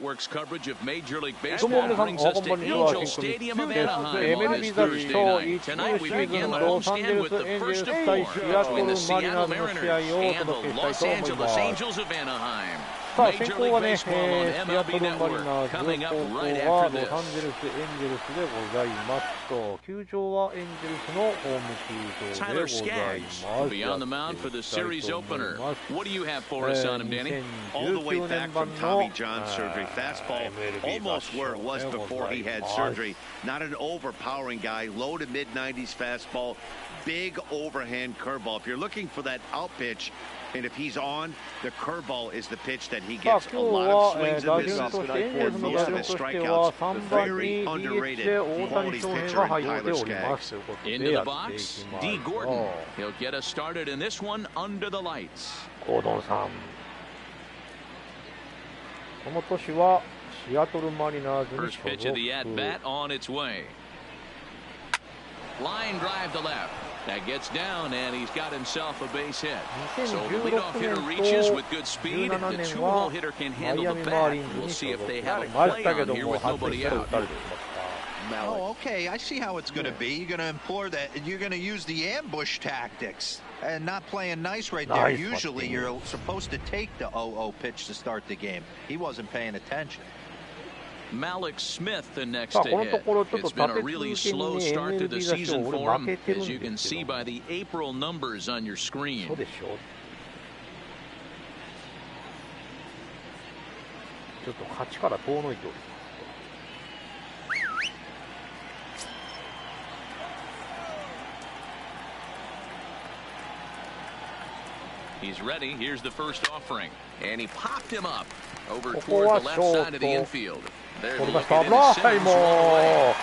Network's coverage of Major League どうも Baseball 皆さん、 brings おは us こんばん to にちは。 Angel Stadium of Anaheim on MLB this 雑誌 Thursday と night. 1部 Tonight シ we ーズ begin ン the のロサンゼ homestand ル with ス the エンジェル first ス of 対 four シアトル between the マリナー Seattle ズの試 Mariners 合をお and 届け the したい Los と思い Angeles ます。 Angels of Anaheim. さあ先 Major 行 League はね、 Baseball on シアト MLB ルマリ Network ナーズ、 coming up 後 right 攻は after ロサン this. ゼルスエンジェルスでございますと、球場はエンジェルスのホーム球場で Tyler ござい Skaggs ま will す。 be や on っ the て mound い for the きたい series と思い opener. ます。 What do you have for us on him, Danny? All the way 2019 back 年版 from の Tommy John surgery. Fastball MLB almost where it was 雑誌でご before ざい he had ます。 surgery. Not an overpowering guy. Low to mid-90s fastball. Big overhand curveball. If you're looking for that out pitch, and if he's on, the curveball is the pitch that he さあ gets 今 a 日 lot は of swings 打 and 順 misses. としてエンジェルスの And 打 most 順 of と his しては strikeouts, 3番に very DH で underrated 大谷 quality 翔平 pitcher が in 入って Tyler おります Skaggs. ということ Into で the やってい box, きま D. す。 Gordon. He'll get us started in this one under the lights. ゴードンさん、この年はシアトルマリナーズに First 所 pitch of the 属。 at-bat on its way. Line drive to left. That gets down, and he's got himself a base hit. So the 2016 leadoff 年 hitter と reaches with good speed. 17 The 年 two-hole は hitter can マ handle イア the ミマー bat. リンズ We'll に see 所 if 属 they し have a まし play たけ on ど here も、 with 初 nobody 戦から打 out. たれてしまった。 Oh, okay. I see how it's going to be. You're going to implore that. You're going to use the ambush tactics and not playing nice right there. Nice Usually, batting. you're supposed to take the 0-0 pitch to start the game. He wasn't paying attention. Malik Smith the next さあ to このと hit. ころちょっと It's been 立 a て really 続けに slow ね start to the MLB 雑誌を season 俺 for 負 him, けてる as ん you で can すけ see ど by the April numbers on your そ screen. うでしょ。ちょっと勝ちから遠のいております。 He's ready. Here's the first offering. And he popped him up over ここ toward は the シ left ョ side ー of the ト infield. They're 取りま looking した。 in 危 his ない center も away.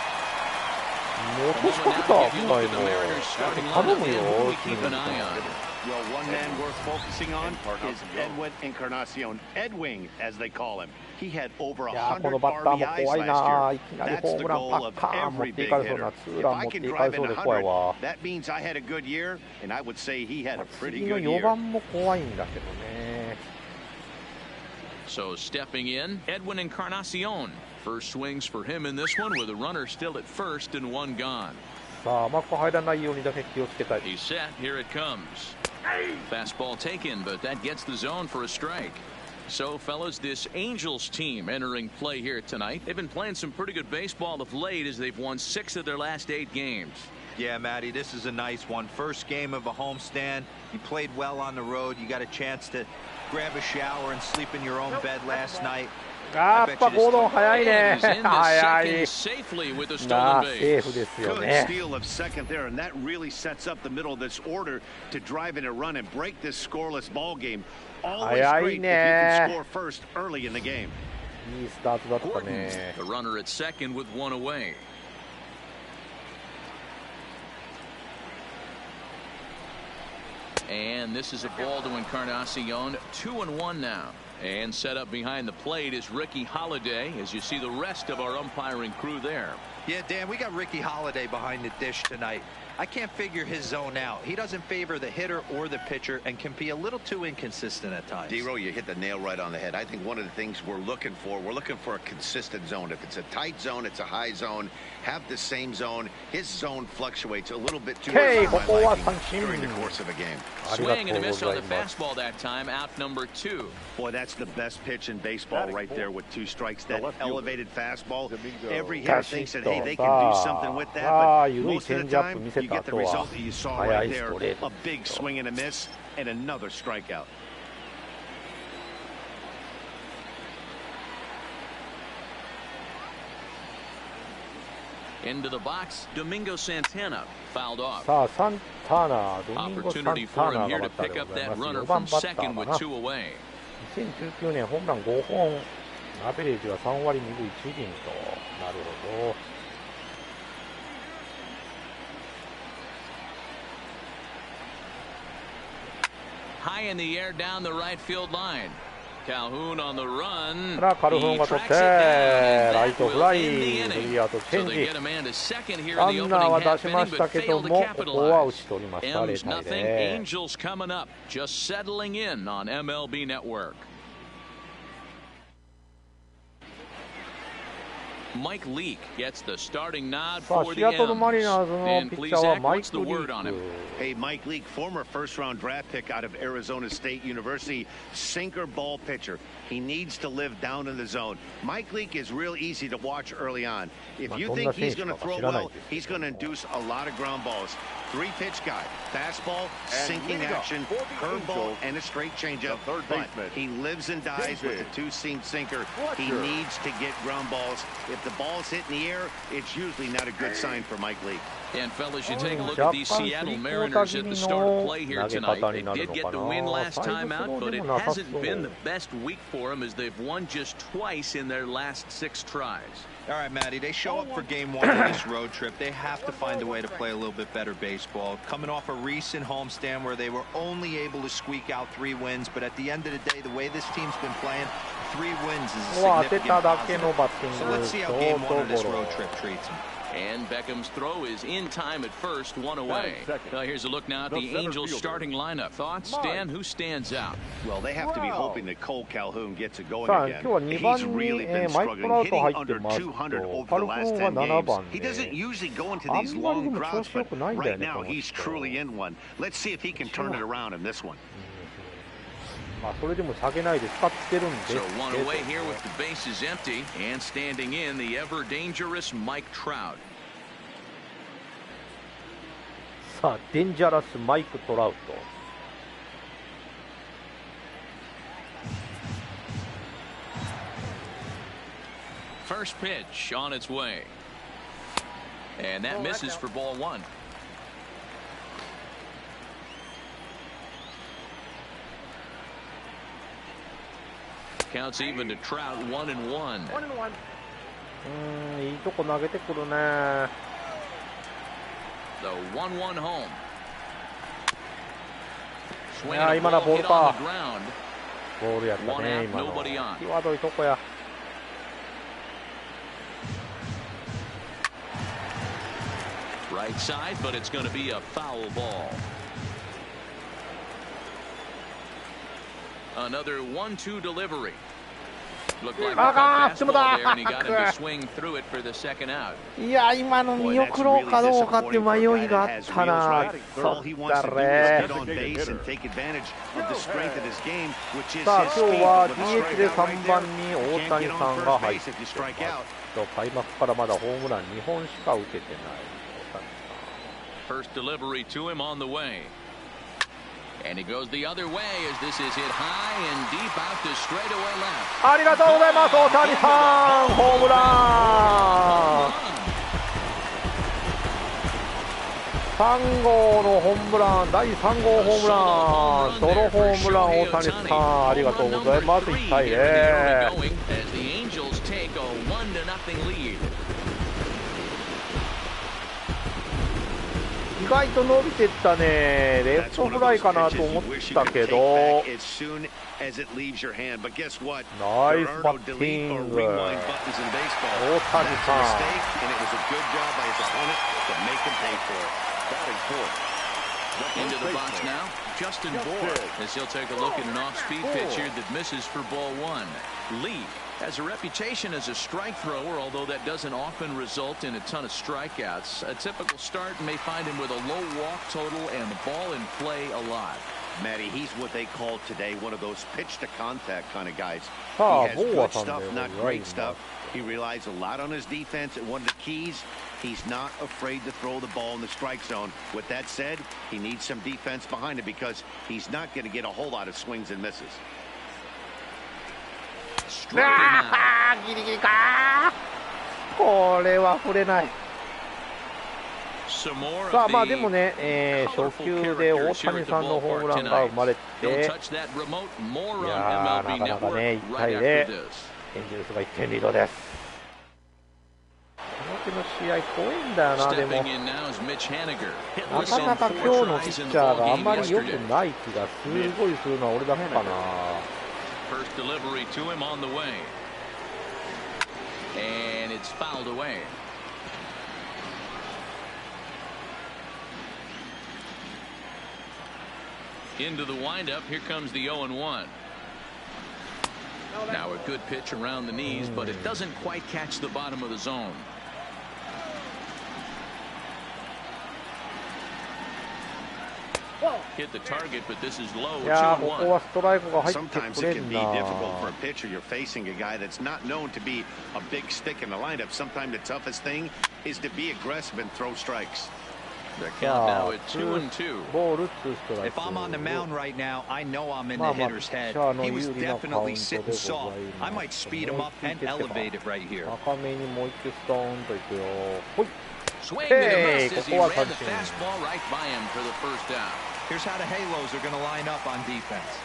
う落としかけた。危ないもう。頼むよ。 Keep an eye on. Well, one man worth focusing on is Edwin Encarnacion. Edwing, as they call him. He had over いやーこ 100 のバッターも RBIs 怖い last な。 year. いきなり That's ホー the ムラン goal パ of ッカーン持っ every てい big かれそうな hitter. ツー If ラン I 持って can いかれ drive そう in で怖い 100, わ。 that means I had a good year, and I would say he had a pretty 次の good 4 year. 番も怖いんだけどね。 So stepping in, Edwin Encarnacion. First swings for him in this one with a runner still at first and one gone. さあ甘く入らないようにだけ気をつけたい。 He's set. Here it comes. Fastball taken, but that gets the zone for a strike. So, fellas, this Angels team entering play here tonight. They've been playing some pretty good baseball of late as they've won 6 of their last 8 games. Yeah, Matty, this is a nice one. First game of a homestand. You played well on the road. You got a chance to grab a shower and sleep in your own bed last night. やっぱゴードン早いね。 He's in to 早い。 second safely with a なあ stolen セー base. フですよ Good ね。 steal of second there, and that really sets up the middle of this order to drive in a run and break this scoreless ball game. Always 早い great if you ね。 can score first early in the game. いいスタートだった Gordon, ね。 the runner at second with one away. And this is a ball to Encarnacion. 2-1 now. And set up behind the plate is Ricky Holiday, as you see the rest of our umpiring crew there. Yeah, Dan, we got Ricky Holiday behind the dish tonight. I can't figure his zone out. He doesn't favor the hitter or the pitcher and can be a little too inconsistent at times. D-Row, you hit the nail right on the head. I think one of the things we're looking for a consistent zone. If it's a tight zone, it's a high zone. Have the same zone. His zone fluctuates a little bit too Okay, muchここは liking 三振。 during the course of a game. ありが Swing と and a うご miss ざ on い the ます。 fastball that time. Out number 2. Boy, that's the best pitch in baseball right there with 2 strikes. That elevated fastball. Every ガ hitter シッ thinks that, と hey, they さ can do あ something with that. さあ But 緩い most チ of ェン the ジアップ time, 見せ you た get the 後は result that you saw 速 right いス there. トレート A big swing and a miss and another strikeout. Into the box, Domingo Santana fouled off. さあサンターナー、ドミンゴ・サンタ Opportunity ー for ナ him ー here が to バッター pick で up ござい that ます。 runner 4番 from バッタ second ー with かな。 2 away. 2019年ホームラン5本、アベレージは3割2分1厘と。なるほど。High in the air down the right field line. Calhoun on the run. からカルフン He が取っ tracks て it down, ラ and イト that フラ will イ、 end the ス inning. リーアウトチェ So ン they ジ。 get a man to second here ラ in the ンナー opening は出 half しま inning, し but たけど failed to も、ここは打 capitalize. ち取りました。 M's 0対 nothing. 0。 Angels coming up, just settling in on MLB Network. Mike Leake gets the starting nod さあ for シ the アトルマリナーズ M's. の And ピッ please, チャーは Zach, マイ what's ク・ the リ word ー on ク him? Hey, Mike Leake, former first-round draft pick out of Arizona State University, sinker ball pitcher. He needs to live down in the zone. Mike Leake is real easy to watch early on. If you think he's going to throw well, he's going to induce a lot of ground balls. Three-pitch guy, fastball, sinking action, curveball, and a straight changeup. But he lives and dies with a two-seam sinker. He needs to get ground balls. If the ball's hit in the air, it's usually not a good sign for Mike Leake. And fellas, you take a look at these Seattle Mariners at the start of play here tonight. They did get the win last time out, but it hasn't been the best week for them as they've won just twice in their last 6 tries. All right, Matty, they show up for game 1 of this road trip. They have to find a way to play a little bit better baseball. Coming off a recent homestand where they were only able to squeak out 3 wins, but at the end of the day, the way this team's been playing, 3 wins is a significant positive. So let's see how game 1 of this road trip treats them. And Beckham's throw is in time at first, 1 away. Here's a look now at the Angels starting lineup. Thoughts, Dan? Who stands out? Well, they have to be hoping that Cole Calhoun gets it going さあ again. 今日は2番 He's に really been マイク・トラ struggling, ウト hitting 入って under ます 200 と over カ the ルフ last ンは 10 7 games. 番 He で doesn't usually go into あ these んまりで long も調 droughts, 子良 but くないんだよ right ね now この he's 人 truly in one. Let's see if he can turn it around in this one. まあそれでも下げないで使ってるんで So 1 away here with the bases empty and standing in the ever dangerous Mike Trout. さあデンジャラスマイク・トラウト First pitch on its way. And that misses for ball 1. Counts even to Trout 1-1. いいとこ投げてくるね The 1-1 home. いや Swinging a 今のは ball ボー hit ル on か the ground. ボールやった One ね out, 今の nobody on. 際どいとこや Right side, but it's going to be a foul ball. Another 1-2 delivery. Looked like a fastball there, and he got him to swing through it for the second out. いや今の見送ろうかどうかって迷いがあったな All he wants to do is get on base and take advantage of the strength of his game, which is さあ his 今 speed. 日は With a DH で strikeout right 3 there, 番に you 大 can't 谷 get さ on んが first 入っ base て if you ます strike out. 開幕からまだホームラン2本しか打ててない大谷 First delivery to him on the way. And he goes the other way as this is hit high and deep out to straightaway left. ありがとうございます大谷さんホームラン3号のホームラン第3号ホームランソロホームラン大谷さんありがとうございます1対0 As the Angels take a 1-0 lead. 意外と伸びてったねレフトフライかなと思ったけど as it leaves your hand, but guess what? ナイス There are バ no ッティ delete ン or グ rewind buttons in baseball. 大谷 That's さ a ん mistake, and it was a good job by his opponent to make him pay for it. Batting fourth. Into the box now, Justin Bohr, as he'll take a look at an off-speed pitch here that misses for ball 1. Lee has a reputation as a strike thrower, although that doesn't often result in a ton of strikeouts. A typical start may find him with a low walk total and the ball in play a lot. Matty, he's what they call today one of those pitch-to-contact kind of guys. He さあ has ボー good アさんで stuff, ご not ざい great ます stuff. He relies a lot on his defense, and one of the keys, he's not afraid to throw the ball in the strike zone. With that said, he needs some defense behind him because he's not going to get a whole lot of swings and misses. Struck him out. ギリギリかこれは触れない Some more さあ of まあでも the ね、初 colorful 球で大 characters here 谷 at the さんのホームラ ballpark ンが生まれ tonight. Don't て touch that remote. More い on やー MLB なかなか Network ね1 right 対 after 0 this. エンジェルスが1点リードですこの手の試合怖いんだよなでも Stepping in now is Mitch Haniger. なかなか今日のピッチャーがあんまり良くない気がすごいするのは俺だけかな First delivery to him on the way. And it's fouled away. Into the windup. Here comes the 0-1. Now a good pitch around the knees, but it doesn't quite catch the bottom of the zone. Hit the target, but this is low. いやー、ここはストライクが入って Sometimes くれ it ん can be な。 difficult for a pitcher. You're facing a guy that's not known to be a big stick in the lineup. Sometimes the toughest thing is to be aggressive and throw strikes. The count now at 2-2. ボール2ストライ If ク。 I'm on the mound right now, I know I'm in ま the あまあ、 hitter's ピッ head. チャーの He was 有利なカウント definitely で sitting ござい soft. I ま might す。 speed him up and elevate it right here. 高めにもう一球ストーンといくよ。ほい。 Swing and a Hey, miss as he ここは ran 三 the 振。 fastball right by him for the first down. Here's how the Halos are going to line up on defense.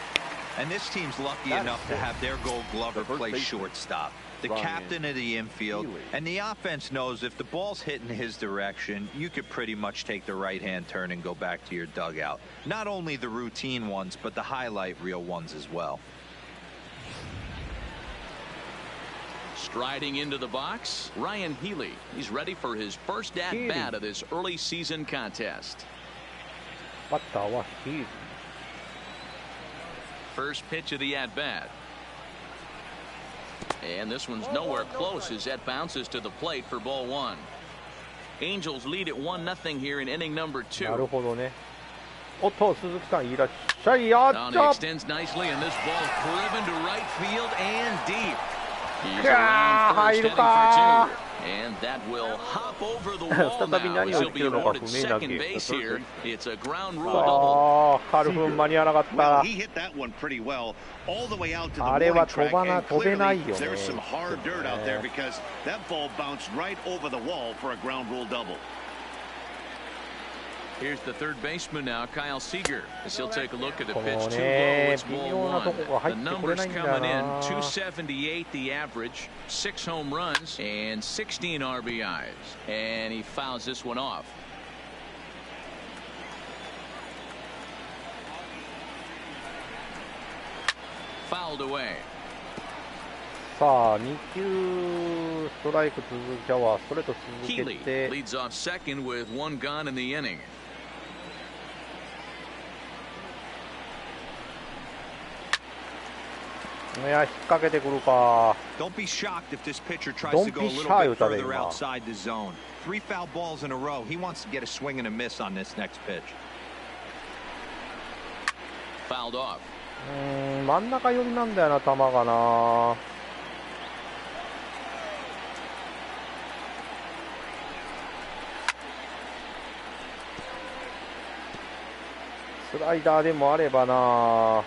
And this team's lucky enough to have their Gold Glover play shortstop, the captain of the infield, and the offense knows if the ball's hitting his direction, you could pretty much take the right-hand turn and go back to your dugout. Not only the routine ones, but the highlight reel ones as well. Striding into the box, Ryan Healy. He's ready for his first at-bat of this early season contest. バッターはヒール。 First pitch of the at-bat. And this one's nowhere close as that bounces to the plate for ball one. Angels lead at 1-0 here in inning number 2. なるほどね。おっと、鈴木さんいらっしゃい。やっ Down ち he ゃ extends nicely, and this ball's driven to right field and deep. He's いやー、 around first 入る heading か for 2. And that will hop over the wall 再び now 何 as を he'll 言って be るのか awarded 不明な second ゲーム。 base here. It's a ground rule あ double. ー、カルフン間に合わなかった。 Well, he hit that one pretty well all the way out to the あれは warning 飛 track, ばな and 飛べない clearly よね。 there's some hard dirt out there because that ball bounced right over the wall for a ground rule double. Here's the third baseman now, Kyle Seager, as he'll take a look at the こ pitch の too low. ね、 It's 微 ball 妙なと one. こが入 The ってこれ numbers ないんだよ coming in な。 278 the average, 6 home runs, and 16 RBIs. And he fouls this one off. Fouled away. さあ、2球ストライク続きはストレート続け Healy て。 leads off second with one gone in the inning. いや、引っ掛けてくるか。 Don't be shocked if this pitcher tries Don't to go be a little shy bit 打たれ further るな。 outside the zone. 3 foul balls in a row. He wants to get a swing and a miss on this next pitch. Fouled off. 真ん中寄りなんだよな、球がな。スライダーでもあればな。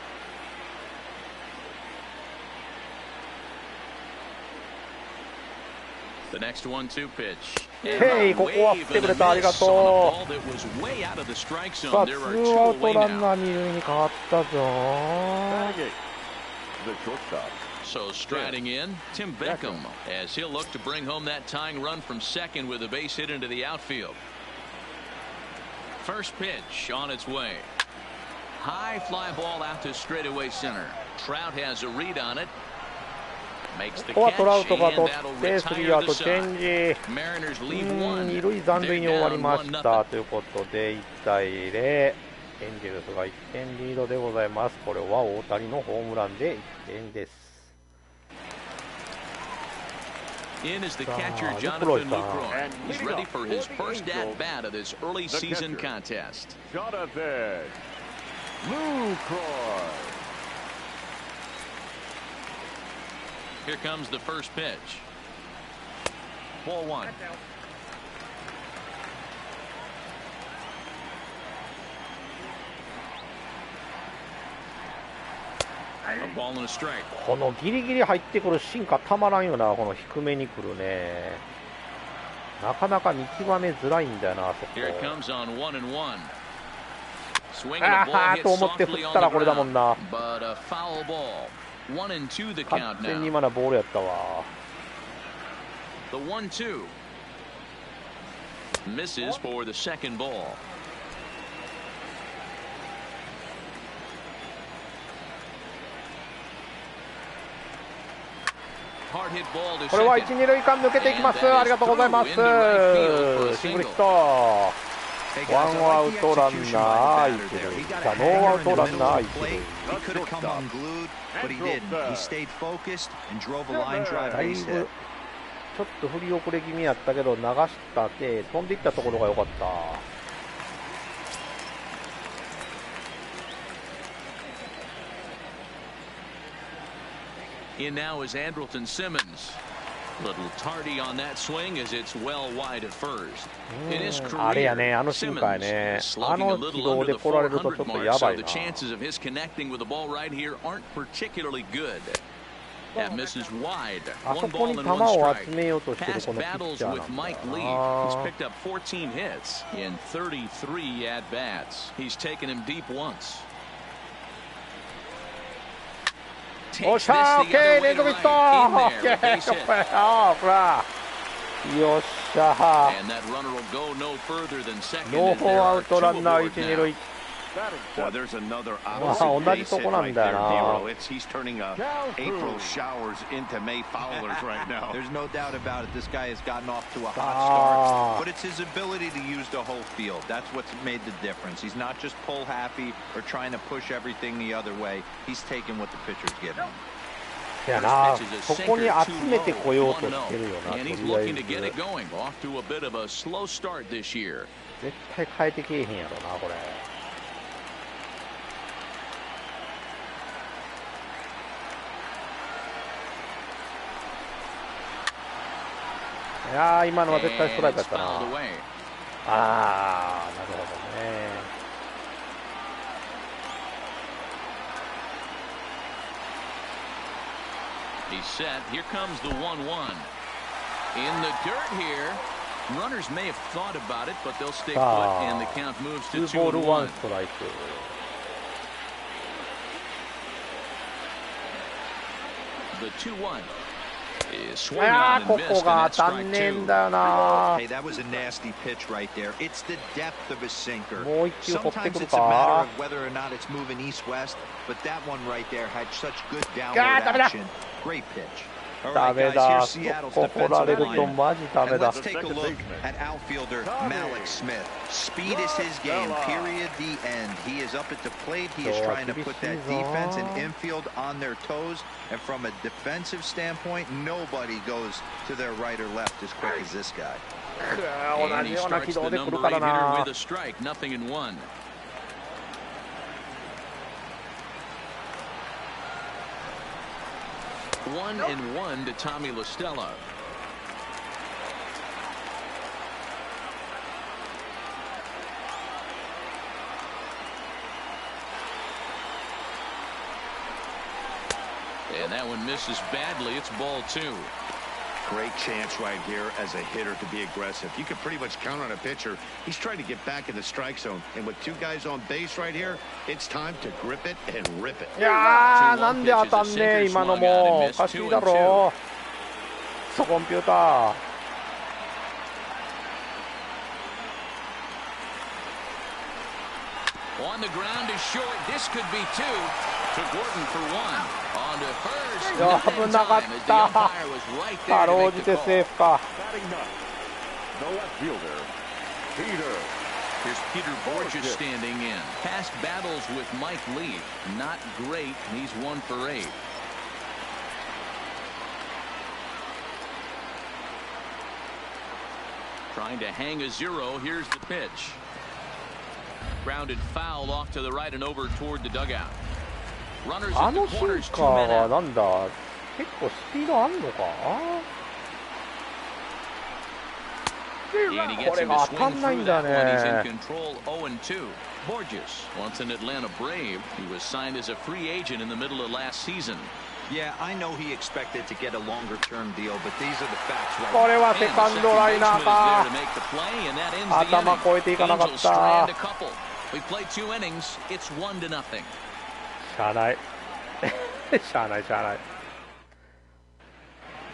The next 1-2 pitch. ヘイ、ここは振ってくれた。ありがとう。さあ、ツーアウトランナー二塁に変わったぞ。So striding in, Tim Beckham, as he'll look to bring home that tying run from second with a base hit into the outfield. First pitch on its way. High fly ball out to straightaway center. Trout has a read on it. Makes the ここは catch, トラウトが and 取っ that'll てスリーアウ retire ト the チェン side. ジ。 Mariners leave one. 二塁残塁に終わりまし They're た down ということで1対0。エンジェルスが1点リードでございます。これは大谷のホームランで1点です。 In is the catcher, Jonathan Lucroy. He's ready for his first at-bat of this early season contest. Jonathan Lucroy. Here comes the first pitch. Ball one. A ball and a strike. このギリギリ入ってくる進化たまらんよな。この低めに来るね。なかなか見極めづらいんだよな、あそこ。 Here it comes on 1-1. Swing あ and a ball ー hit と思って振 softly っ on たら the これだもん ground. な。 But a foul ball. 1-2 the 完 count 全に now. 今のボールやったわ。 The 1-2. Misses for the second ball. Hard hit ball to これは second. 1、2塁間抜けていきます。ありがとうございます。シングルヒット。ワンアウトランナー一塁、ノーアウトランナー一塁。だいぶちょっと振り遅れ気味やったけど流したで飛んでいったところが良かった。In now is Andrelton Simmons. Little tardy on that swing as it's well wide at first. In his career, Simmons is slugging a little under the 400 mark, so the chances of his connecting with the ball right here aren't particularly good. That misses wide. One ball and one strike. Past battles with Mike Lee. He's picked up 14 hits in 33 at-bats. He's taken him deep once. おっしゃー、オッケー、連続ヒット、オッケー、よっしゃー、ノーフォーアウトランナー一二塁。同じとこなんだよな。He's turning April showers into May foulers right now. There's no doubt about it. This guy has gotten off to a hot start, but it's his ability to use the whole field. That's what's made the difference. He's not just pull happy or trying to push everything the other way. He's taking what the pitcher's giving him. やな、そこに集めてこようとしてるよな。とりあえず絶対変えてけえへんやろな、これ。いやー、今のは絶対ストライクだったな。あー、なるほどね。He's set. Here comes the 1-1. In the dirt here. Runners may have thought about it, but they'll stay put, and the count moves to 2-1. The 2-1. Ah, ここが当たんねえんだよな。 Hey, that was a nasty pitch right there. It's the depth of a sinker. もう一球掘ってくるか。 Sometimes it's a matter of whether or not it's moving east-west, but that one right there had such good downward action. Great pitch. All right, guys, here's Seattle's defensive line. And let's take a look at outfielder Malik Smith. Speed is his game, period, the end. He is up at the plate. He is trying to put that defense and infield on their toes. And from a defensive standpoint, nobody goes to their right or left as quick as this guy. And he starts the number 8 hitter with a strike, 0-1. 1-1 to Tommy La Stella. And that one misses badly. It's ball 2. Great chance right here as a hitter to be aggressive. You can pretty much count on a pitcher. He's trying to get back in the strike zone. And with two guys on base right here, it's time to grip it and rip it. いやー、なんで当たんねえ、今のも。おかしいだろ。クソコンピューター。On the ground is short. This could be 2. To Gordon for 1. On to first. 危なかった。かろうじてセーフか。Here's Peter Borges standing in. Past battles with Mike Lee. Not great. He's 1 for 8. Trying to hang a 0. Here's the pitch. Grounded foul off to the right and over toward the dugout. Runners at the corners, 2 men out. なんだ、結構スピードあんのか。And he gets him to swing through that one. He's in control 0-2. Borges, once an Atlanta Brave, he was signed as a free agent in the middle of last season. Yeah, I know he expected to get a longer-term deal, but these are the facts right now. これはセカンドライナーか。頭越えていかなかった。We played 2 innings. It's 1-0. しゃあない。しゃあない、しゃあない。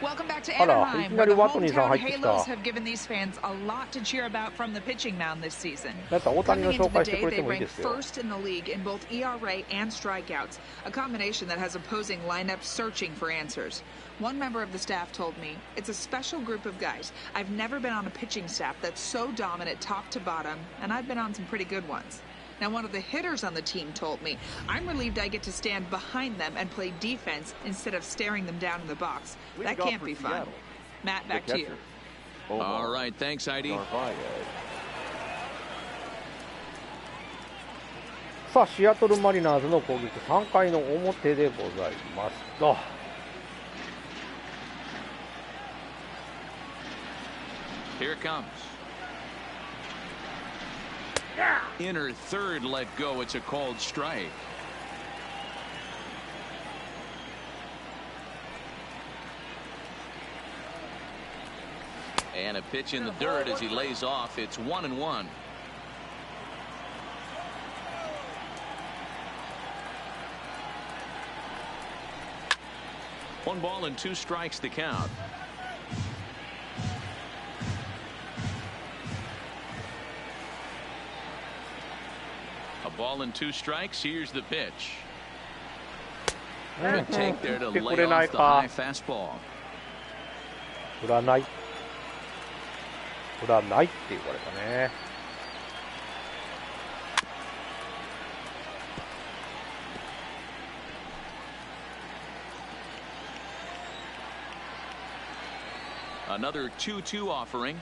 Welcome back to あら、い Anaheim, きな where り the ワトニーさん hometown 入ってき Halos た。 have given these fans a lot to cheer about from the pitching mound this season. だったら大谷 Coming の into 紹介 the して day, くれて they もいいで ranked すよ。 first in the league in both ERA and strikeouts, a combination that has opposing lineups searching for answers. One member of the staff told me, "It's a special group of guys. I've never been on a pitching staff that's so dominant top to bottom, and I've been on some pretty good ones." Now, one of the hitters on the team told me, "I'm relieved I get to stand behind them and play defense instead of staring them down in the box. That can't be fun." Matt, back to you. All right, thanks, Heidi. さあ、シアトルマリナーズの攻撃、3回の表でございますと。Here it comes. Inner third let go. It's a called strike. And a pitch in the dirt as he lays off. It's 1-1. One ball and 2 strikes to count. A ball and 2 strikes. Here's the pitch. Good take there to lay off the high fastball. 振らない。振らないって言われたね。Another 2-2 offering.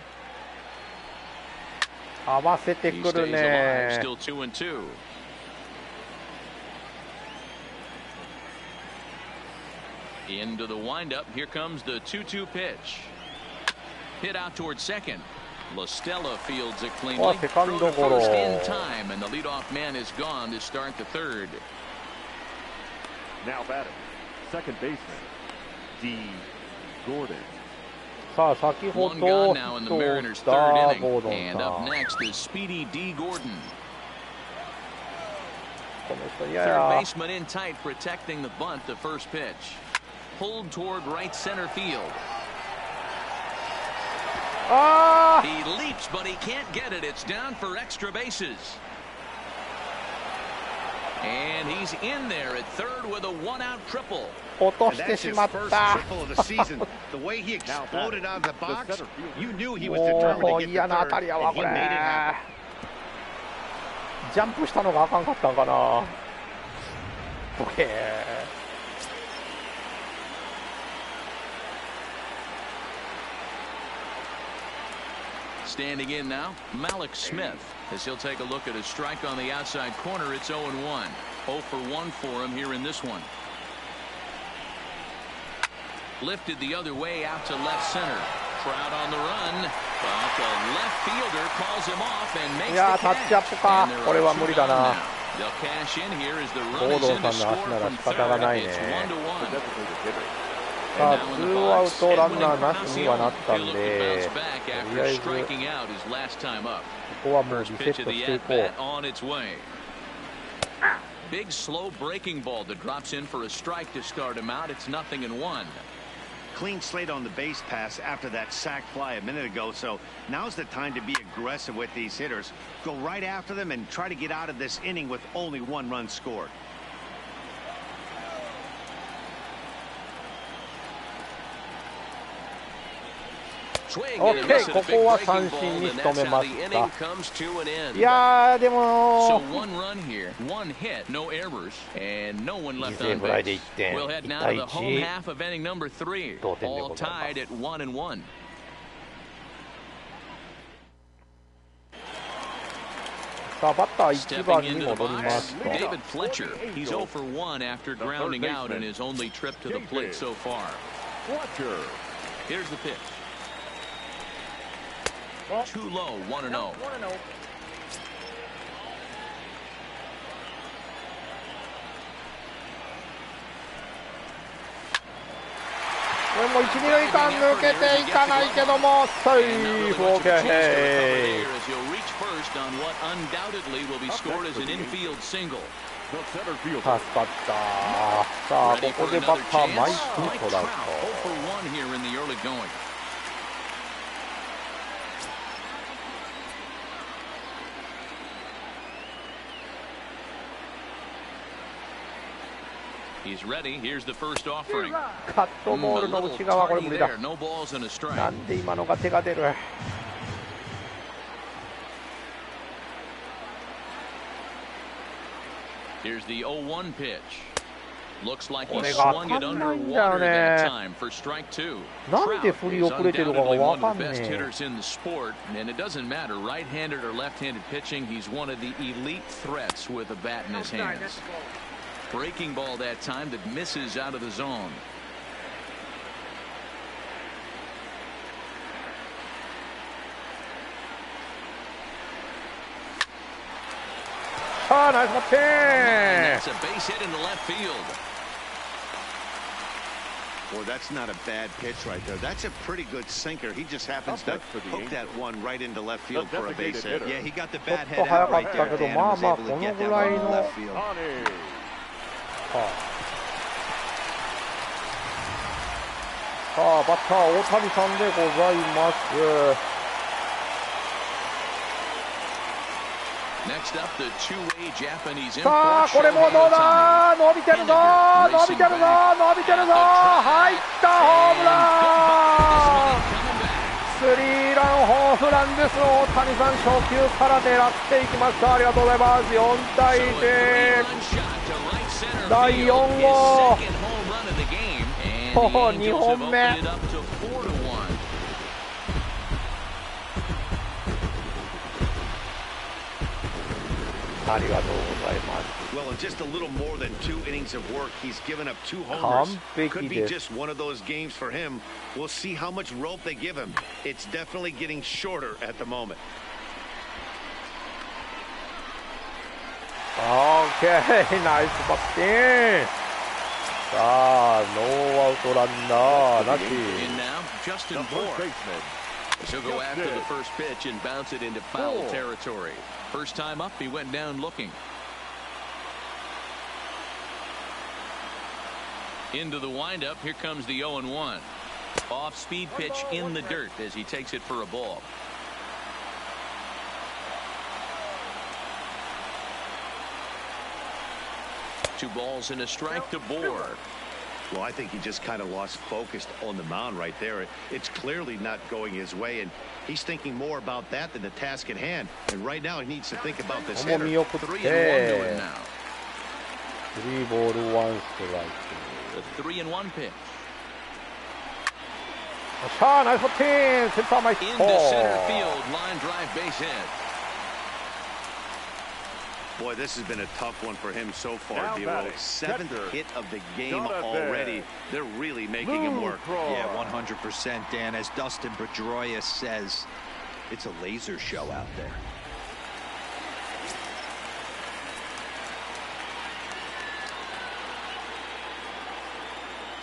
合わせて He くる stays alive. ね。 Still 2-2. Into the windup. Here comes the 2-2 pitch. Hit out towards second. LaStella fields it cleanly. Throw to first in time, and the leadoff man is gone to start the third. Now batting, second baseman, D. Gordon. さあ、先ほ One ど gone ヒ now in ッ the トを打 Mariners' った third ゴー inning. ドン And さ up ん。 next is Speedy D. Gordon. この人嫌 Third や。 baseman in tight, protecting the bunt. The first pitch. Pulled toward right center field. ああ He leaps, but he can't get it. It's down for extra bases. And he's in there at third with a one-out triple. 落と And して that's し his まっ first た。 triple of the season. The way he exploded out of the box, you knew he was も determined う to 嫌 get な the 当た third, りやわ、 and こ he れ。 made it happen. ジャンプしたのがあかんかったんかな。オッケー。Standing in now, Malik Smith, as he'll take a look at a strike on the outside corner. It's 0-1. 0 for 1 for him here in this one. Lifted the other way out to left center. Trout on the run, but the left fielder calls him off and makes いやー、 the タッチアッ catch. プか。 And there これ are は two 無理だ down な。 now. They'll cash in here as the ゴ run ー is ドン in さ to んの足 score なら from 仕方が third. ない It's ね。 1-1. さあ、 And now ツ in the ーアウ box, トランナ Edwin ーなしにはなったん Encarnacion. He'll look to で、 bounce back と after りあえず striking out his last time up. ここはもうリ First セッ pitch of ト the してい at こう。 bat on its way. Big slow breaking ball that drops in for a strike to start him out. It's 0-1. Clean slate on the base pass after that sac fly a minute ago, so now's the time to be aggressive with these hitters. Go right after them and try to get out of this inning with only 1 run scored. Swing オ and a ッケ miss ー、 at こ a big こは breaking 三 ball, 振に and 仕 that's 留め how ま the し inning た。 comes to an end. いやー、で So も 1 run here, 1 hit, no errors, and no one 犠 left 牲 on フライで base. 1点、 We'll head 1 now 対 to the home 1、 half of inning number 3. 同点で All ござい tied ます。 at 1-1. さあ、バッター1 Stepping 番に into the 戻りま box, すと。 David Fletcher. He's 0 for 1 after grounding out in his only trip to the plate so far. Fletcher. Here's the pitch. Too low, 1-0. これも一二塁間抜けていかないけども、セーフ、オーケー。 As he'll reach first on what undoubtedly will be scored as an infield single. 助かった。さあここでバッターマイクにトラウト。He's ready. Here's the first offering. カットボールの内側、これ無理だ。なんで今のが手が出る。Here's the 0-1 pitch. Looks like he swung it underwater that time for strike two. Trout is undoubtedly one of the best hitters in the sport, and it doesn't matter right-handed or left-handed pitching. He's one of the elite threats with a bat in his hands. Breaking ball that time that misses out of the zone. Ah, nice one. That's a base hit into left field. Boy, that's not a bad pitch right there. That's a pretty good sinker. He just happens to hook that one right into left field for a base hit. Yeah, he got the bat head out right there, Dan, and was able to get that one in left field. さあバッター大谷さんでございます。さあこれもどうだ、伸びてるぞ伸びてるぞ伸びてるぞ、入ったホームラン、スリーランホームランです。大谷さん初球から狙っていきました。ありがとうございます。4対0、第4号2本目。ありがとうございます。 Well, in just a little more than 2 innings of work, he's given up 2 homers. Could be just one of those games for him. We'll see how much rope they give him. It's definitely getting shorter at the moment. Okay, nice batting. さあノーアウトランナーなし。 He'll go after the first pitch and bounce it into foul territory. First time up, he went down looking. Into the windup, here comes the 0-1. Off-speed pitch in the dirt as he takes it for a ball. Two balls and a strike to Bohr. Well, I think he just kind of lost focus on the mound right there. It's clearly not going his way, and he's thinking more about that than the task at hand. And right now, he needs to think about this hitter. 3-1 to him now. 3 ボール1ストライク。 The 3-1 pitch. さあナイスバッティング、センター前ヒット。 Into center field, line drive base hit. Boy, this has been a tough one for him so far, Dero. 7th hit of the game already. They're really making him work. Yeah, 100%, Dan. As Dustin Pedroia says, it's a laser show out there.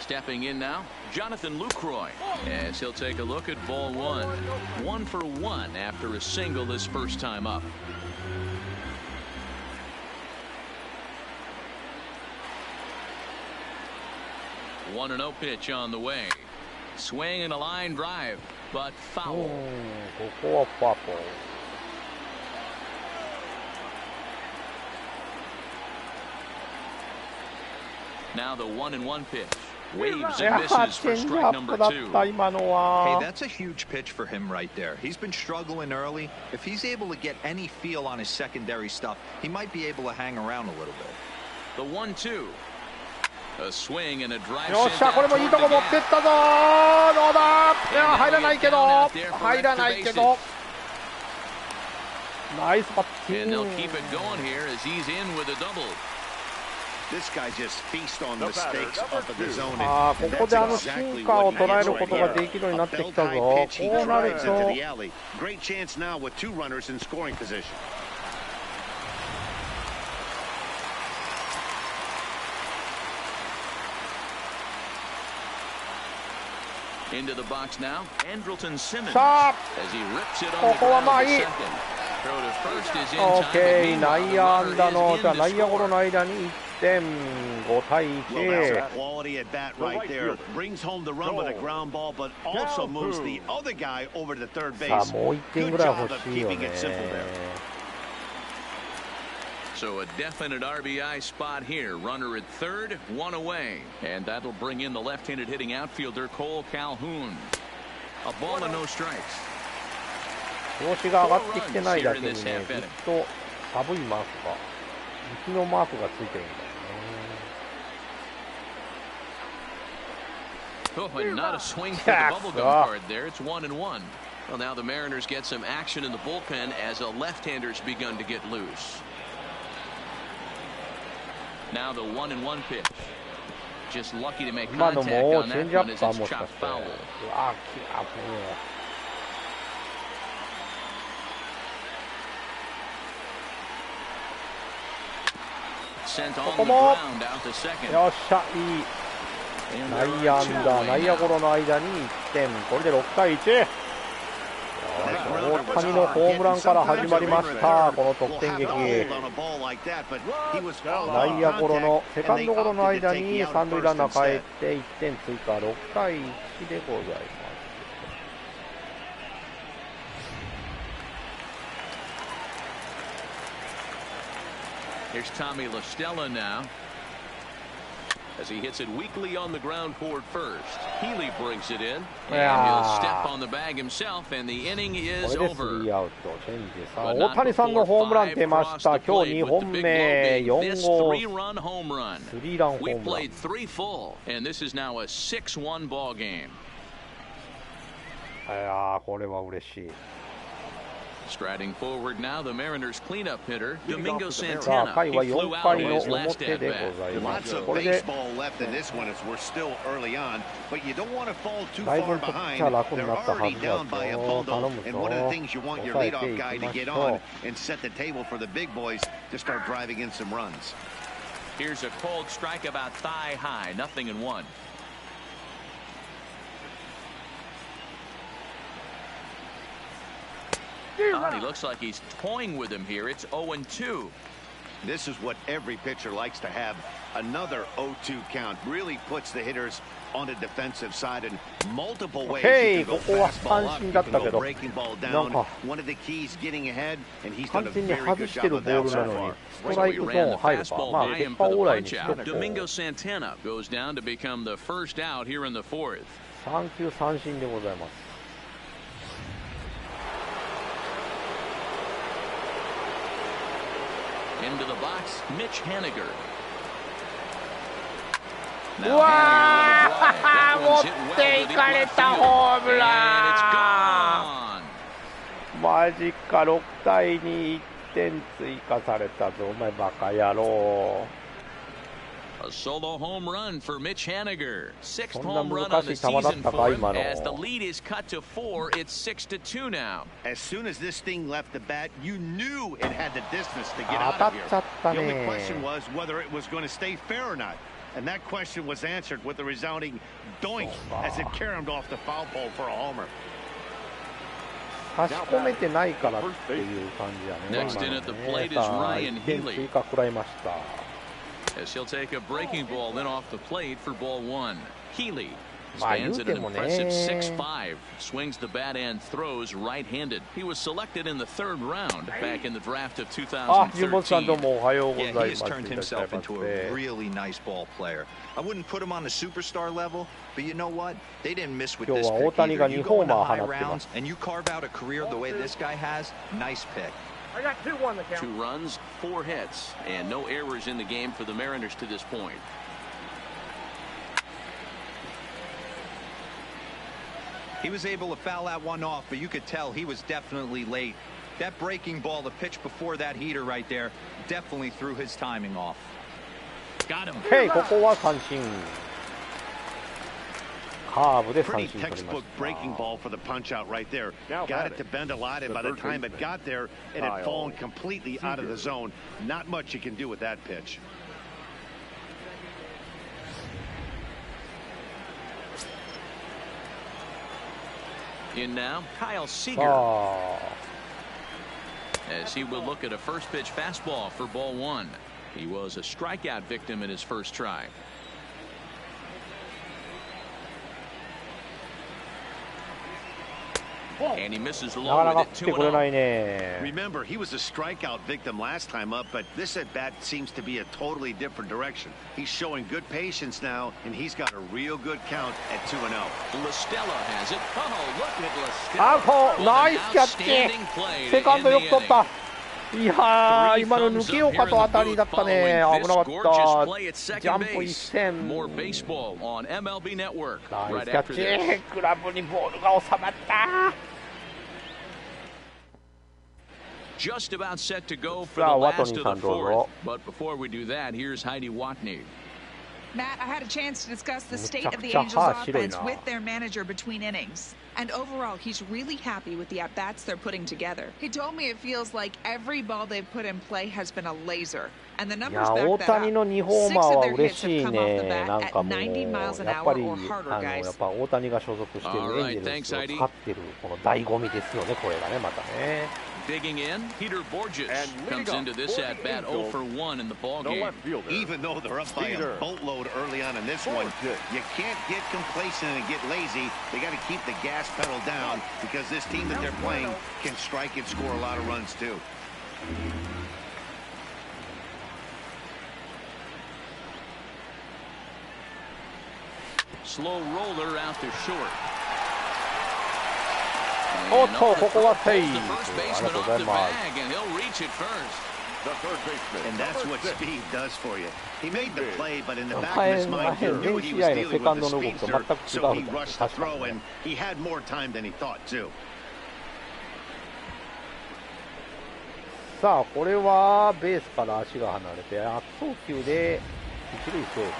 Stepping in now, Jonathan Lucroy, as he'll take a look at ball one. 1 for 1 after a single this first time up. One and 0 pitch on the way. Swing and a line drive, but foul. ここはファーポー。 Now the 1-1 pitch. Waves and misses for strike number 2. Hey, that's a huge pitch for him right there. He's been struggling early. If he's able to get any feel on his secondary stuff, he might be able to hang around a little bit. The 1-2. A swing and a drive. よっしゃ、これもいいとこ持ってったぞ。どうだ。いや入らないけど、入らないけど。ナイスバッティング。 And they'll keep it going here as he's in with a double. This guy just feasts on mistakes up at the zone. ああ、ここでシンカーを捉えることができるようになってきたぞ。こうなると。 Great chance now with 2 runners in scoring position. Into the box now, Andrelton Simmons さあ、 as he rips it こ on the こは ground まあいい。 to second. OK、内野安打の、じゃあ内野ゴロの間に1点、5対1。さあ、もう1点ぐらい欲しいよね。So a definite RBI spot here. Runner at third, one away. And that'll bring in the left-handed hitting outfielder Cole Calhoun. A ball and no strikes. 調子が上がってきてないだけにね、ずっと寒いマークが、雪のマークがついてるんだよね。Oh, and not a swing for the bubblegum card there. It's 1-1. Well, now the Mariners get some action in the bullpen as a left-hander's begun to get loose. Now the 1-1 pitch. Just lucky to make contact on that one as it's chopped foul. Sent on the ground out to second. よっしゃ、いい。内野安打、内野ゴロの間に1点。これで6対1。大谷のホームランから始まりました、この得点劇。内野ゴロのセカンドゴロの間に三塁ランナー帰って1点追加、6対1でございます。Here's Tommy La Stella now as he hits it weakly on the ground toward first. Healy brings it in and he'll step on the bag himself and the inning is over. 大谷さんのホームラン出ました。今日2本目、4号スリーランホームラン。We played 3 full and this is now a 6-1 ball game. いや、これは嬉しい。Striding forward now, the Mariners cleanup hitter, Domingo Santana. He flew out in his last at bat. Lots of baseball left in this one as we're still early on, but you don't want to fall too far behind. They're already down by a bundle, and one of the things you want your leadoff guy to get on and set the table for the big boys to start driving in some runs. Here's a cold strike about thigh high, 0-1. He looks like he's toying with him here. It's 0-2. This is what every pitcher likes to have. Another 0-2 count really puts the hitters on the defensive side in multiple ways. You can go fastball up, you can go breaking ball down. One of the keys getting ahead, and he's done a very good job of that so far. He ran the fastball by him for the punch out. Domingo Santana goes down to become the first out here in the fourth. 3球三振でございます。Into the box, Mitch Haniger. うわー、持っていかれたホームラン。マジか、6対2、1点追加されたぞ、お前バカ野郎。A solo home run for Mitch Haniger. 6th home run on the season for him as the lead is cut to 4. It's 6-2 now. As soon as this thing left the bat, you knew it had the distance to get out of here. The only question was whether it was going to stay fair or not. And that question was answered with a resounding doink as it caromed off the foul pole for a homer. 差し込めてないからっていう感じやね。Next in at the plate is Ryan Healy. 追加食らいました。As he'll take a breaking ball then off the plate for ball 1. Healy stands at an impressive 6'5", swings the bat and throws right-handed. He was selected in the 3rd round back in the draft of 2013. Yeah, he has turned himself into a really nice ball player. I wouldn't put him on the superstar level, but you know what? They didn't miss with this pick either. You go into high rounds and you carve out a career the way this guy has, nice pick. I got 2 on the count. 2 runs, 4 hits, and no errors in the game for the Mariners to this point. He was able to foul that one off, but you could tell he was definitely late. That breaking ball, the pitch before that heater right there, definitely threw his timing off. Got him. Hey, ここは三振。カーブで三 Pretty 振取りま textbook した。 breaking ball for the punch out right there. Got it to bend a lot, and by the time it got there, it had fallen completely out of the zone. Not much you can do with that pitch. In now, Kyle Seager. as he will look at a first pitch fastball for ball one. He was a strikeout victim in his first try. And he misses low with it 2-0. Remember, he was a strikeout victim last time up, but this at bat seems to be a totally different direction. He's showing good patience now, and he's got a real good count at 2-0. LaStella has it. Oh, look at Out. LaStella. Nice catch. Outstanding play to Second end theよく取った。 inning. いやー、今の抜けようかと当たりだったね。危なかった。ジャンプ一戦。 More baseball on MLB Network. ナイ Right スキャ after ッ this. チ。グラブにボールが収まった。 Just about set to go for the last of the fourth. But before we do that, here's Heidi Watney. Matt, I had a chance to discuss the state of the Angels offense with their manager between innings. And overall, he's really happy with the at-bats they're putting together. He told me it feels like every ball they've put in play has been a laser. And the numbers back that up. 6 of their hits have come off the bat at 90 miles an hour or harder, guys. やっぱ大谷が所属しているエンジェルスを使っているこの醍醐味ですよね、これがね、またね。 Digging in, Peter Borges comes into this at bat 0 for 1 in the ball game. Even though they're up by a boatload early on in this one, you can't get complacent and get lazy. They got to keep the gas pedal down because this team that they're playing can strike and score a lot of runs too. Slow roller out to short. おっと、ここはセーフ。ありがとうございます。 And that's what speed does for you. He made the play, but in the back of his mind, he knew he was dealing with the speedster, so he rushed the throw, and he had more time than he thought too. さあ、これはベースから足が離れて悪送球で一塁セーフ。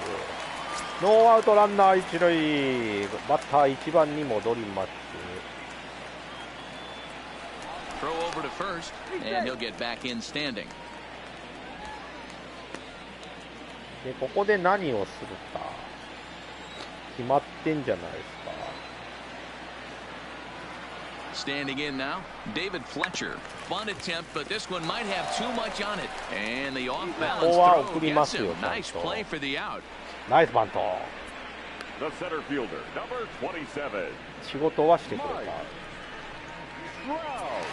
ノーアウトランナー一塁。バッター1番に戻ります。 Throw over to first, and he'll get back in standing. でここで何をするか決まってんじゃないですか。 Standing in now, David Fletcher. Fun attempt, but this one might have too much on it. And the off-balance throw gets him. Nice play for the out. ナイスバント。 The center fielder, number 27. 仕事はしてくれた。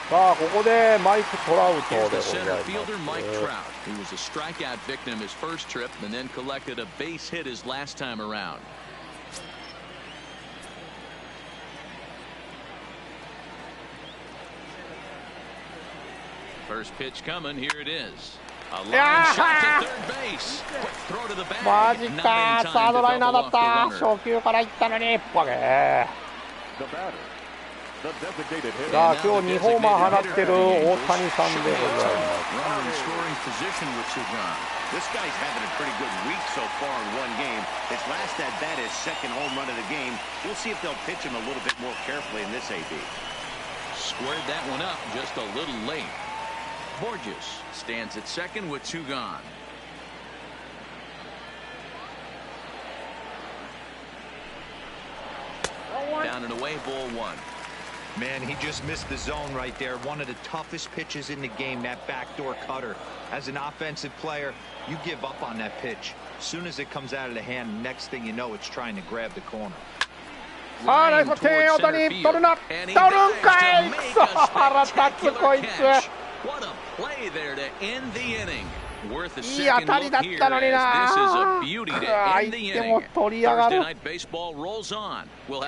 さあここでマイク・トラウトでございます。 He was a strikeout victim his first trip and then collected a base hit his last time around. First pitch coming, here it is. A line shot to third base. Quick throw to the bag. マジか、サードライナーだった。初球から行ったのにバケ。 さあ今日2ホーマー放ってる大谷さんでございます。 This guy's having a pretty good week so far in one game. His last at bat is second home run of the game. We'll see if they'll pitch him a little bit more carefully in this AB. Squared that one up just a little late. Borges stands at second with 2 gone. Down and away, ball 1. Man, he just missed the zone right there. One of the toughest pitches in the game, that backdoor cutter. As an offensive player, you give up on that pitch. As soon as it comes out of the hand, next thing you know, it's trying to grab the corner. さあナイスバッティング、大谷取るな、取るんかい、くそ腹立つこいつ。いい当たりだったのにな。相手も取りやがる。今日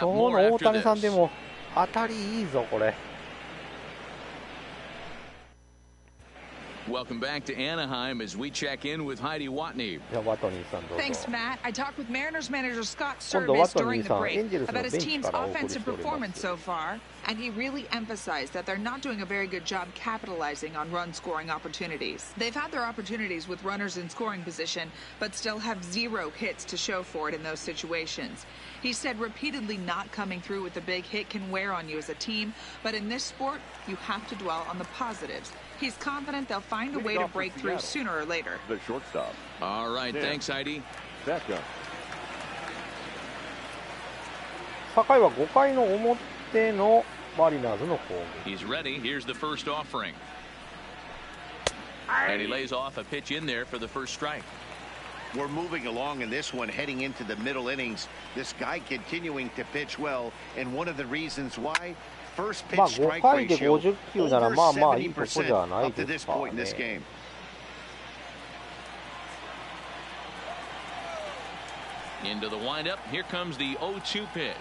の大谷さんでも当たりいいぞこれ。 Welcome back to Anaheim as we check in with Heidi Watney. Thanks, Matt. I talked with Mariners manager Scott Service during the break about his team's offensive performance so far, and he really emphasized that they're not doing a very good job capitalizing on run-scoring opportunities. They've had their opportunities with runners in scoring position, but still have 0 hits to show for it in those situations. He said repeatedly not coming through with a big hit can wear on you as a team, but in this sport, you have to dwell on the positives. He's confident they'll find a way to break through sooner or later. The shortstop. All right, thanks, Heidi. 酒井は5回の表のマリナーズの攻撃。 He's ready. Here's the first offering. And he lays off a pitch in there for the first strike. We're moving along in this one, heading into the middle innings. This guy continuing to pitch well, and one of the reasons why, first pitch strike ratio over 70% up to this point in this game. Into the windup. Here comes the 0-2 pitch.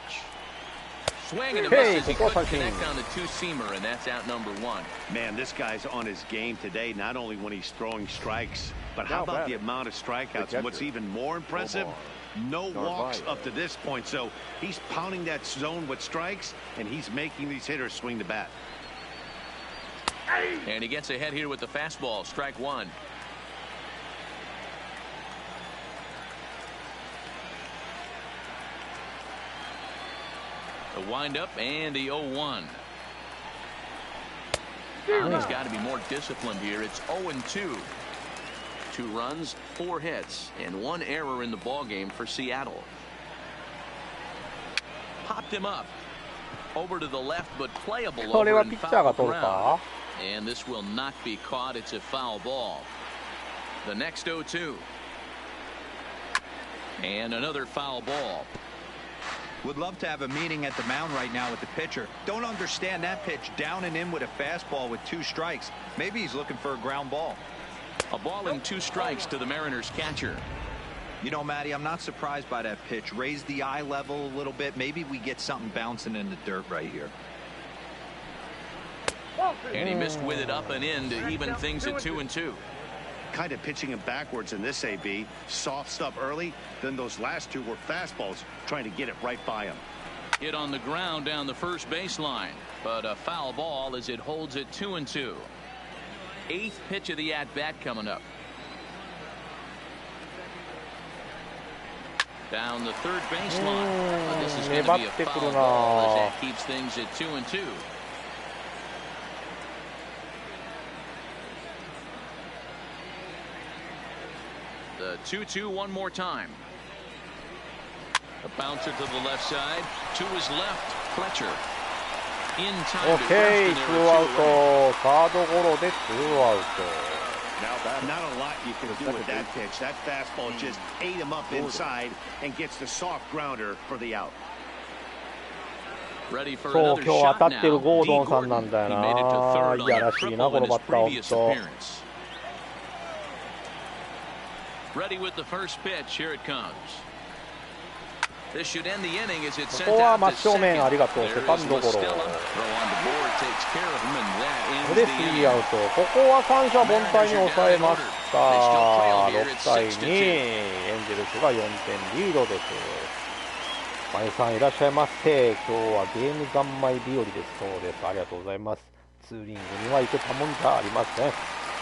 Swing and a miss as he couldn't connect on the two-seamer, and that's out number one. Man, this guy's on his game today, not only when he's throwing strikes, but how about the amount of strikeouts? And what's even more impressive, no walks up to this point. So he's pounding that zone with strikes, and he's making these hitters swing the bat. And he gets ahead here with the fastball, strike one. The windup and the 0-1. He's got to be more disciplined here. It's 0-2. 2 runs, 4 hits, and 1 error in the ballgame for Seattle. Popped him up. Over to the left, but playable over and foul ground. And this will not be caught. It's a foul ball. The next 0-2. And another foul ball. Would love to have a meeting at the mound right now with the pitcher. Don't understand that pitch. Down and in with a fastball with 2 strikes. Maybe he's looking for a ground ball. A ball and 2 strikes to the Mariners catcher. You know, Matty, I'm not surprised by that pitch. Raise the eye level a little bit. Maybe we get something bouncing in the dirt right here. And he missed with it up and in to even things at 2-2. Kind of pitching him backwards in this AB. Soft stuff early, then those last 2 were fastballs, trying to get it right by him. Hit on the ground down the first baseline, but a foul ball as it holds it 2-2. 8th pitch of the at-bat coming up. Down the third baseline. But this is going to be a foul ball as that keeps things at 2-2. The 2-2 one more time. A bouncer to the left side. To his left, Fletcher. In time to Okay, 2 out. サードゴロで2アウト。Not a lot you can do with that pitch. That fastball just ate him up inside and gets the soft grounder for the out. そう、今日当たってるゴードンさんなんだよな。いやらしいな、このバッター、ほんと。Ready with the first pitch. Here it comes. This should end the inning as it's こ sent こは out 真 to 正面 second. ありがとう。セカンドゴロ。こ Throw on the board, takes care of him, and that こで ends the 3 inning. アウト。ここは三者凡退に抑えました。6対2。エンゼルスが4点リードです。マイさんいらっしゃいませ。今日はゲーム三昧日和です。そうです。ありがとうございます。ツーリングには行けたもんじゃありません。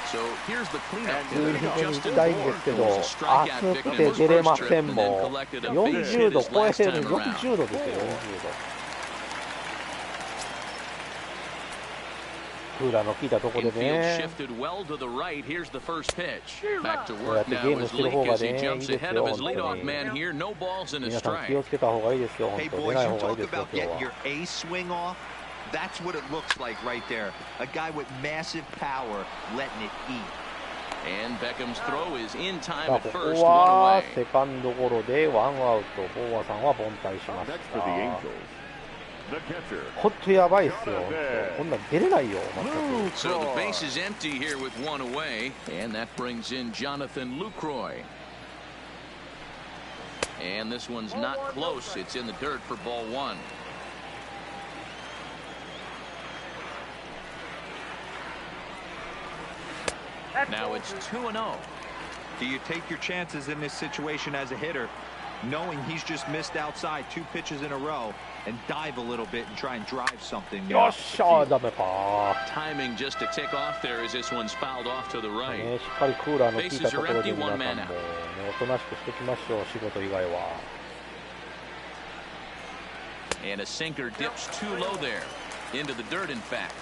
So here's the cleanup. ツーリングに行きたいんですけど、暑くて出れませんもん。40度超えてる、40度ですよ、40度。クーラーの効いたところでね。こうやってゲームしてる方がね、いいですよ、本当に。皆さん気をつけた方がいいですよ、本当。出ない方がいいですよ、今日は。That's what it looks like right there. A guy with massive power letting it eat. And Beckham's throw is in time こ at こ first, は one away. セカンドゴロでワンアウト。ボーアさんは凡退しました。ほんとやばいっすよ、こんなん出れないよ、全く。 So the base is empty here with one away, and that brings in Jonathan Lucroy. And this one's not close. It's in the dirt for ball 1. Now it's 2-0. Do you take your chances in this situation as a hitter, knowing he's just missed outside 2 pitches in a row, and dive a little bit and try and drive something? よっしゃー、ダメか。 Timing just to tick off there as this one's fouled off to the right. しっかりクーラーの効いたところで皆さんもおとなしくしていきましょう、仕事以外は。 And a sinker dips too low there. Into the dirt, in fact.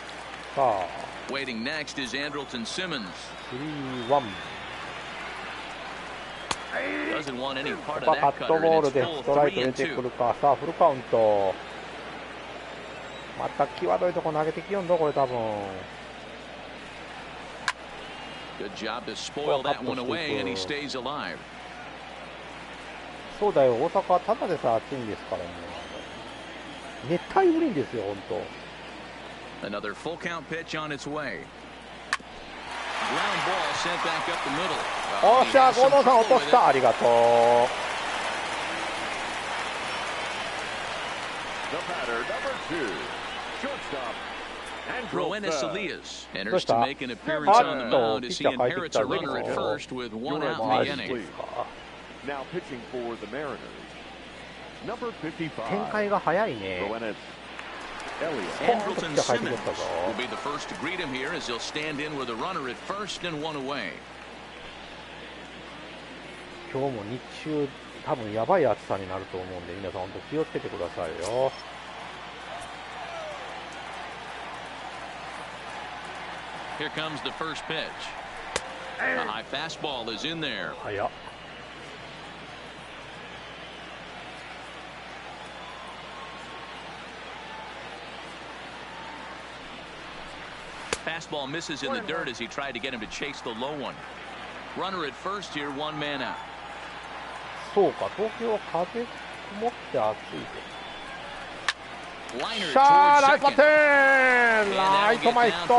さあ。 Waiting next is Andrelton Simmons. 3-1。Doesn't want any part カ of ッ that ト cutter, ボー and ル it's で full ストライト出てく 3-2. るか。さあフルカウント。また際どいとこ投げてきよんだこれ多分。Good job to spoil that one away, and he stays alive. そうだよ、大阪はただでさ暑いんですからね。熱帯雨林ですよ、本当。Another full count pitch on its way. Ground ball sent back up the middle. おっしゃ、合同さん落とした。ありがとう。The batter, number 2, shortstop. Roenis Elias enters to make an appearance on the mound as he inherits a runner at first with one out in the inning. Now pitching for the Mariners, number 55. 展開が早いね。 Roenis Elias. Andrelton Simmons will be the first to greet him here as he'll stand in with a runner at first and one away. 今日も日中多分やばい暑さになると思うんで、皆さん本当気をつけてくださいよ。Here comes the first pitch. A high fastball is in there. 早っ。Fastball misses in the dirt as he tried to get him to chase the low one. Runner at first here, one man out. そうか、東京は風こもって暑いで。 Liner しゃー、 towards ナイスバッ second. テン、 ライト前ヒット。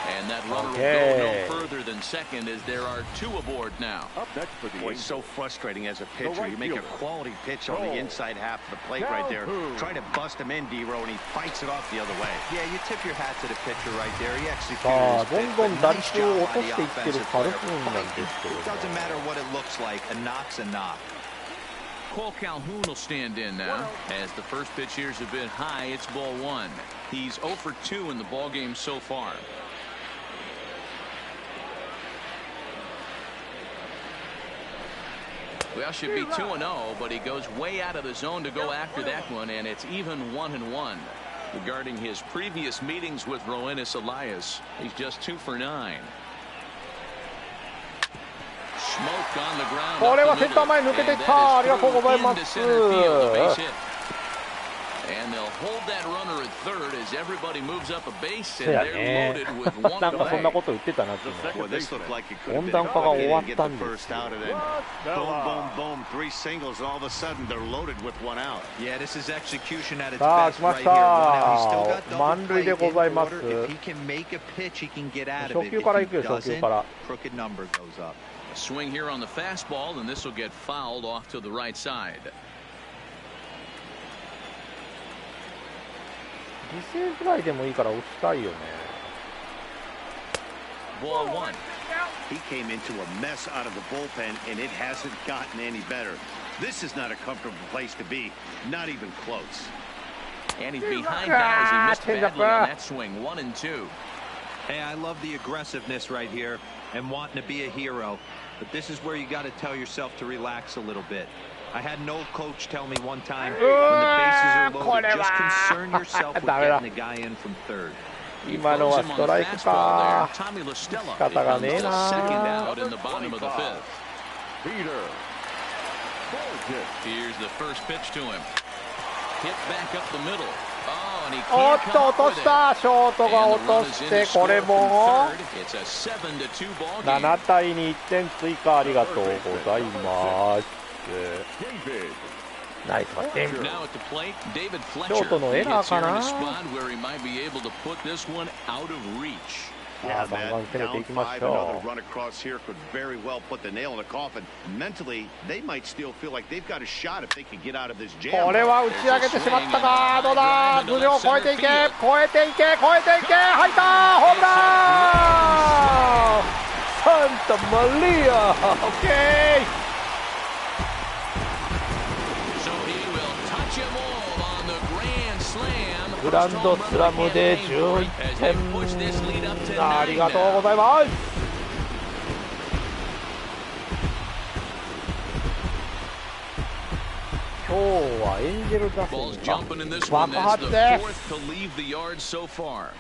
And that runner will go no further than second as there are two aboard now. Up next for the Boy, it's so frustrating as a pitcher. right You make a fielder. quality pitch on the inside half of the plate right there. Try to bust him in, D-Row, and he fights it off the other way. Yeah, you tip your hat to the pitcher right there. He さあ、 executed ど his んど pitch, ん but 打 nice 率を job 落と by し the ていってる offensive カル player. フーンなんですけど It doesn't matter what it looks like. A knock's a knock. Cole Calhoun will stand in now as the first pitch here is a bit high. It's ball one. He's 0 for 2 in the ball game so far. Well, should be 2-0, but he goes way out of the zone to go after that one, and it's even 1-1. Regarding his previous meetings with Roenis Elias, he's just 2 for 9. Smoke on the ground. これはセンター前抜けていった。ありがとうございます。 And they'll hold that runner at third as everybody moves up a base and they're loaded with one なんかそんな away. こと言ってたなっていうの。 Well, this looked like it could have 温 been 暖化が終わっ get た the んで first すよ。 out and then boom, boom, boom, 3 singles, and all of a sudden they're loaded with 1 out. Yeah, this is execution at its さあ、 best 来ま right し here. One out. He's still た。 got double 満塁 play で in ございます order. If he can make a pitch, he can get out of 初 it. 球 If から he 行くよ、初球 doesn't, から。 crooked number goes up. A swing here on the fastball, and this will get fouled off to the right side. 犠牲フライでもいいから打ちたいよね。 Ball one. He came into a mess out of the bullpen, and it hasn't gotten any better. This is not a comfortable place to be, not even close. And he's behind batters. He missed badly on that swing. 1-2. Hey, I love the aggressiveness right here and wanting to be a hero. But this is where you got to tell yourself to relax a little bit. I had an old coach tell me one time, when the bases are loaded, just concern yourself with getting the guy in from third. 今のはストライクか。仕方がねえな。 Second out in the bottom of the fifth. Peter. Here's the first pitch to him. Hit back up the middle. Oh, and he おっ can't と come 落と up し with た。 it. ショートが And 落 the と run is し in て to これ score も from third. It's a 7-2 ball game. 7対に1点追加。ありがとうございます。 David. ナイスバッティング。 Now at the plate, David ショート Fletcher. のエ He ラ gets ーか here in な。 a spot where he might be able to put this one out of reach. さあ、ガンガン攻めてい Down きま 5, しょ another う。 run across here could very well put the nail in the coffin. Mentally, they might still feel like they've got a shot if they can get out of this jam. これは打ち上げてしまったか。どうだ。頭上を越えていけ。越えていけ。越えていけ。入った。ホームラン。サンタマリア。オッケー。 So he will touch him all on the grand slam. グランドスラムで11 As they push this lead up to 点。あり 9がとう now. ございます。今日はエンジェル打 Ball's 線 jumping in this が one. 爆 That's 発 the で fourth す。 to leave the yard so far.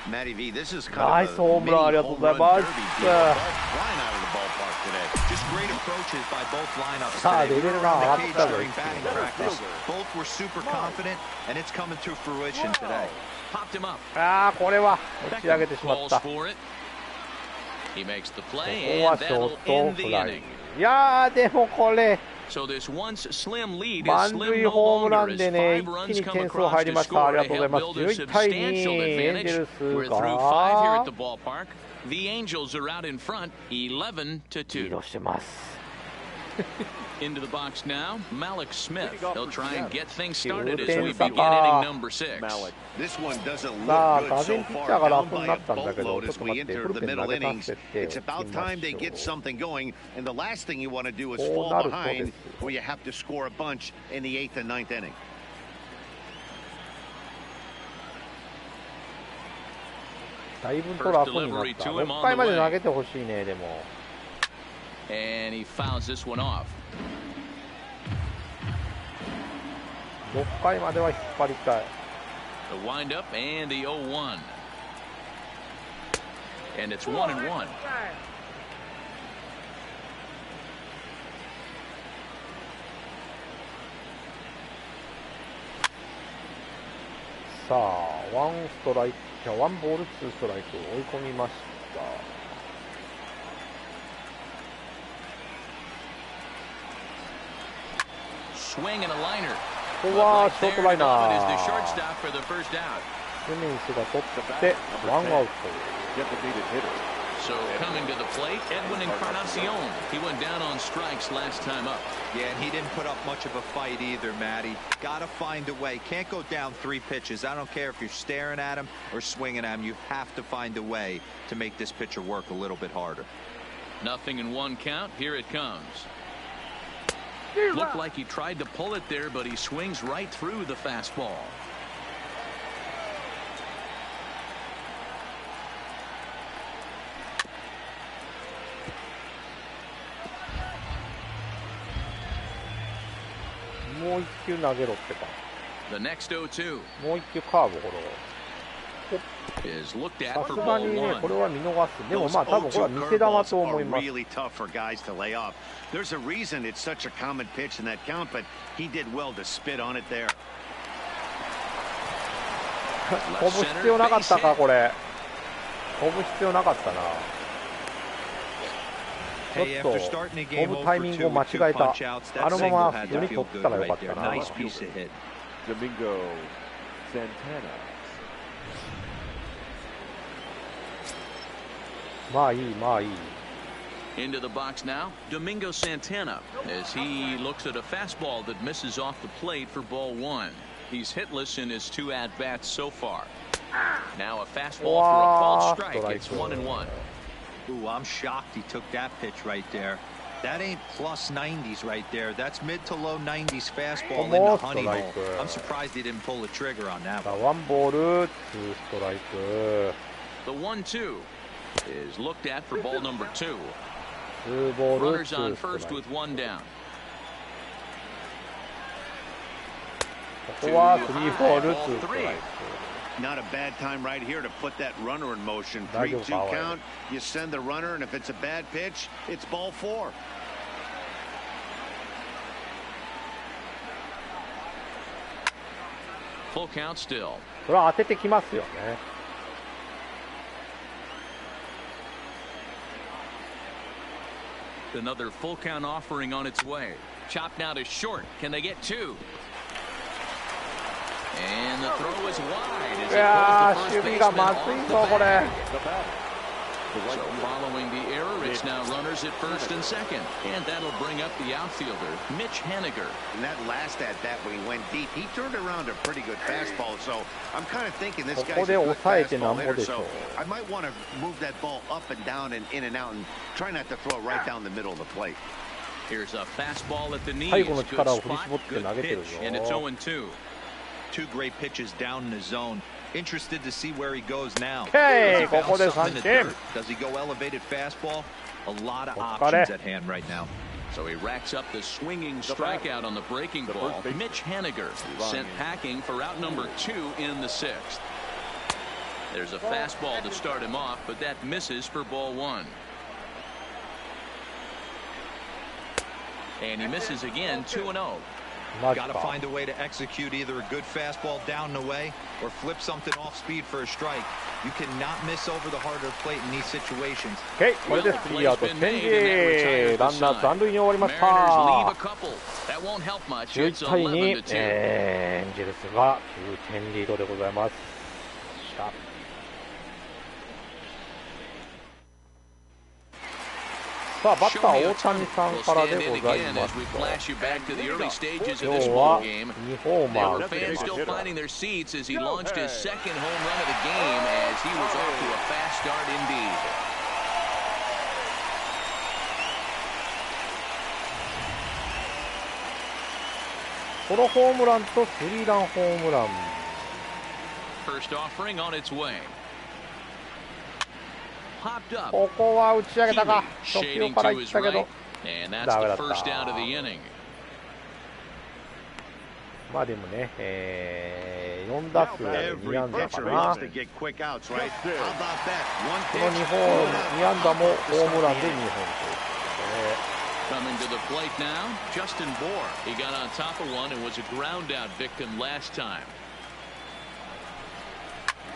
Matty V, this is ナイ kind ス of ホー a ム mini ランありがとう home ござい run ま derby す。 deal. Ball flying out of the ballpark today. Just great approaches by both lineups さあ、 today. レ We ベ were ルが on 上が the っ cage たぞ。 during batting practice. Both were super confident, and it's coming to fruition today. Popped him up. ああ、これは打ち上げてしまっ Calls た。 for it. He makes the こ play, こは and ショ that'll ート end フ the ライ。 inning. いやーでもこれ So this once slim lead is 満 slim 塁 no ホームラ longer ン as でね 5 一気 runs に come 点数入 across り to ました。あ score りがと to うござい help ます。 build a 11対2 substantial エンジェ advantage. ルス We're through 5 here at the が ballpark. The Angels are out in front, 11 to リー 2. ドしてます。 Into the box now, Malik Smith. He'll try and get things 9 started as 点 we 差 begin か inning number 6. This one doesn't さあ look 打 good 線 so ピッチャ far. ーが Down 楽に by な a ったんだけど、 boatload ちょっ as と we 待って、 enter ブル the ペン投 middle げさ innings. せて It's おき about ま time し they ょ get う。 something going, and the last thing you want to do is こう fall なるとで behind す。 where you have to score a bunch in the 8th and 9th inning. だいぶと楽になった。6回まで投げてほしいね、でも。And he fouls this one off. 6回までは引っ張りたい。 The windup and the 0-1. And it's 1-1. さあ、ワンストライク、ワンボールツーストライク追い込みました。 Swing and a liner. ここはショートライナ Is the ー。 shortstop for the first out. クミンスが取ってワンアウト。 So coming to the plate, Edwin Encarnacion. He went down on strikes last time up. Yeah, and he didn't put up much of a fight either, Matty. Got to find a way. Can't go down 3 pitches. I don't care if you're staring at him or swinging at him. You have to find a way to make this pitcher work a little bit harder. Nothing in 1 count. Here it comes. Looked like he tried to pull it there, but he swings right through the fastball. The next 0-2 もう一球カーブほど。 is looked at さ for すが ball にね、これ 1. は見逃す。でも Those まあ多分これは見せ球 curveballs と思い are ます。 really tough for guys to lay off. There's a reason it's such a common pitch in that count, but he did well to spit on it there. 飛ぶ必要なかったか、これ。飛ぶ必要なかったな。ちょっと飛ぶタイミングを間違えた。あのまま普通に取ったらよかったな。 Nice piece of hit. Domingo Santana. まあいい、まあいい。 Into the box now, Domingo Santana, as he looks at a fastball that misses off the plate for ball 1. He's hitless in his 2 at-bats so far. Now a fastball for a called strike. It's 1-1. Ooh, I'm shocked he took that pitch right there. That ain't plus 90s right there. That's mid to low 90s fastball in the honey hole. I'm surprised he didn't pull the trigger on that さあ、one. ワンボール、ツーストライク。 The 1-2 is looked at for ball number 2. ツーボール、 Runners ツ on ーストライ first ク。 with 1 down. ここはスリーボール、ツーストライク。 Not a bad time right here to put that runner in motion. 大丈夫 3-2 か、おい。 count. You send the runner, and if it's a bad pitch, it's ball 4. Full count still. それは当ててきますよね。 Another full count offering on its way. Chopped now to short. Can they get 2? And the throw is wide. As いや it ー、 goes 守 to 備 first が baseman まず off い the ぞ、こ bat. れ。 So following the error, it's now runners at first and second. And that'll bring up the outfielder, Mitch Haniger. And that last at bat when he went deep, he turned around a pretty good fastball. So I'm kind of thinking this ここ guy's で a good 抑えてな fastball んぼ hitter. でしょ So う。 I might want to move that ball up and down and in and out and try not to throw it right down the middle of the plate. Here's a fastball at the knees. 最後の Good 力を振り spot, 絞って good 投げてる pitch, and it's ぞ。 0-2. 2 great pitches down in his zone. Interested to see where he goes now. Okay, Does he found ここで something in the 三振。 dirt? Does he go elevated fastball? A lot of お疲れ。 options at hand right now. So he racks up the swinging strikeout on the breaking ball. Mitch Haniger sent packing for out number 2 in the 6th. There's a fastball to start him off, but that misses for ball 1. And he misses again, 2-0. Got to find a way to execute either a good fastball down and away or flip something off speed for a strike. You cannot miss over the harder plate in these situations. OK、これで3アウトチェンジ、ランナー残塁に終わりました。11対2、エンジェルスが9点リードでございます。さあバッター大谷さんからでございます。今日は2ホーマー。ソロホームランとスリーランホームラン。ここは打ち上げたか、初球からいったけどダメだった。まあでもね、4打数2安打かな。この2安打もホームランで2本という。Coming to the plate now, Justin Bohr. He got on top of one and was a ground out victim last time.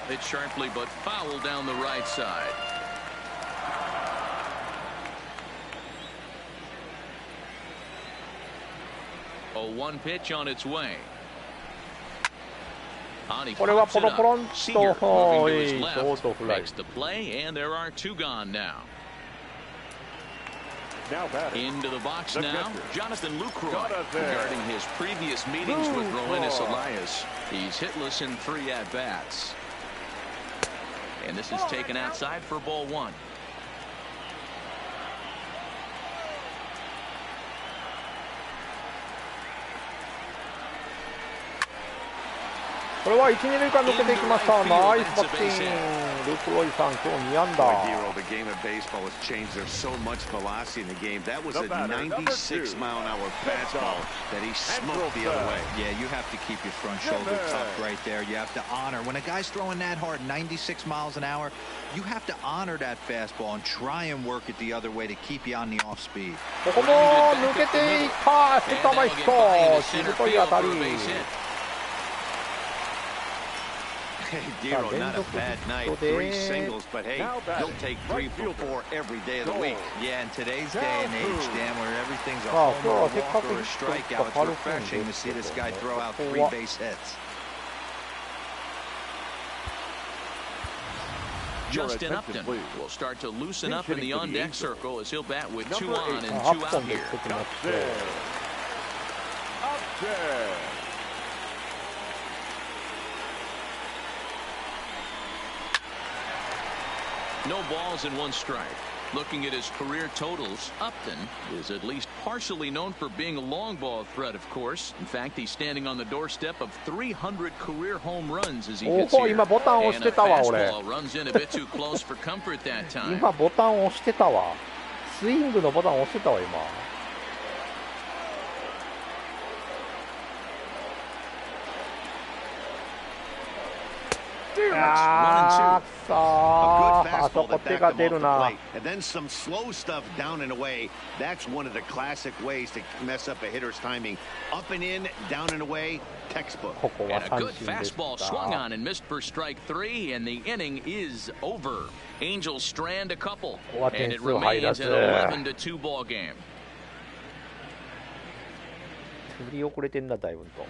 Hit sharply but foul down the right side. Oh, one pitch on its way. これはポロポロンとショートフライ。 Makes the play, and there are two gone now. Into the box now, Jonathan Lucroy. Regarding his previous meetings with Roenis Elias, he's hitless in 3 at-bats. And this is taken outside for ball 1. これは1、2塁間抜けていきました。ナイスバッティング。ルクロイさん、今日2安打。The game of baseball has changed. There's so much velocity in the game. That was a 96-mile-an-hour fastball that he smoked the other way. Yeah, you have to keep your front shoulder tucked right there. You have to honor. When a guy's throwing that hard, 96 miles an hour, you have to honor that fastball and try and work it the other way to keep you on the off speed. ここも抜けていった。センター前ヒット。しぶとい当たり。Hey, Dero, not a bad night. 3 singles, but hey, he'll take 3 for 4 every day of the week. Yeah, in today's day and age, Dan, where everything's a home run, a walk, or a strikeout, it's refreshing to see this guy throw out 3 base hits. Justin Upton will start to loosen up in the on-deck circle as he'll bat with 2 on and 2 out here. No balls and 1 strike. Looking at his career totals, Upton is at least partially known for being a long ball threat, of course. In fact, he's standing on the doorstep of 300 career home runs as he hits here. And a fastball runs in a bit too close for comfort that time. 今ボタン押してたわ。スイングのボタン押してたわ今。あそこ手が出るな。 And then some slow stuff down and away. That's one of the classic ways to mess up a hitter's timing. Up and in, down and away, textbook. And a good fastball swung on and missed for strike 3, and the inning is over. Angels strand a couple, and it remains an 11-2 ball game. 振り遅れてんだだいぶと。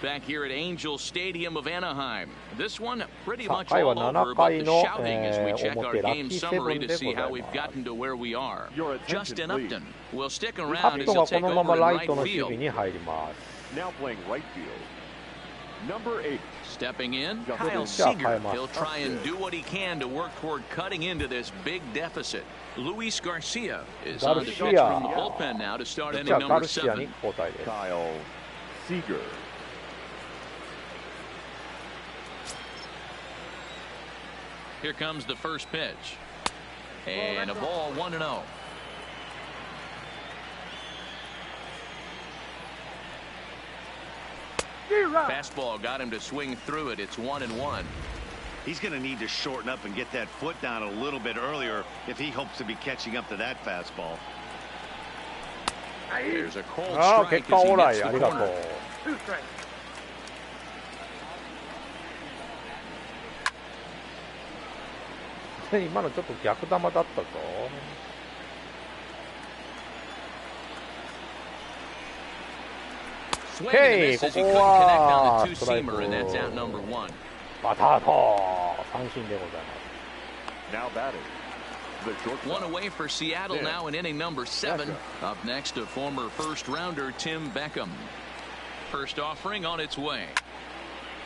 Back here at Angel Stadium of Anaheim. This one pretty much all over, but the shouting as we check our game summary to see how we've gotten to where we are. Justin Upton will stick around as he'll take over in right field. Now playing right field, number 8. Stepping in, Kyle Seager. He'll try and do what he can to work toward cutting into this big deficit. Luis Garcia is on the pitch from the bullpen now to start inning number 7. Kyle Seager. Here comes the first pitch. And a ball 1-0. Fastball got him to swing through it. It's 1-1. He's going to need to shorten up and get that foot down a little bit earlier if he hopes to be catching up to that fastball. There's a cold ああ、 strike 結果 as オー he ラ gets イ、あ the りがとう。 corner. 今のちょっと逆球だったぞ。Swing and a miss as he couldn't connect on the ストライク。 two-seamer, and that's out number one. バターと三振でございます。 Now batting, the One shortstop. away for Seattle Yeah. now in inning number 7. Up next, a former first-rounder, Tim Beckham. First offering on its way.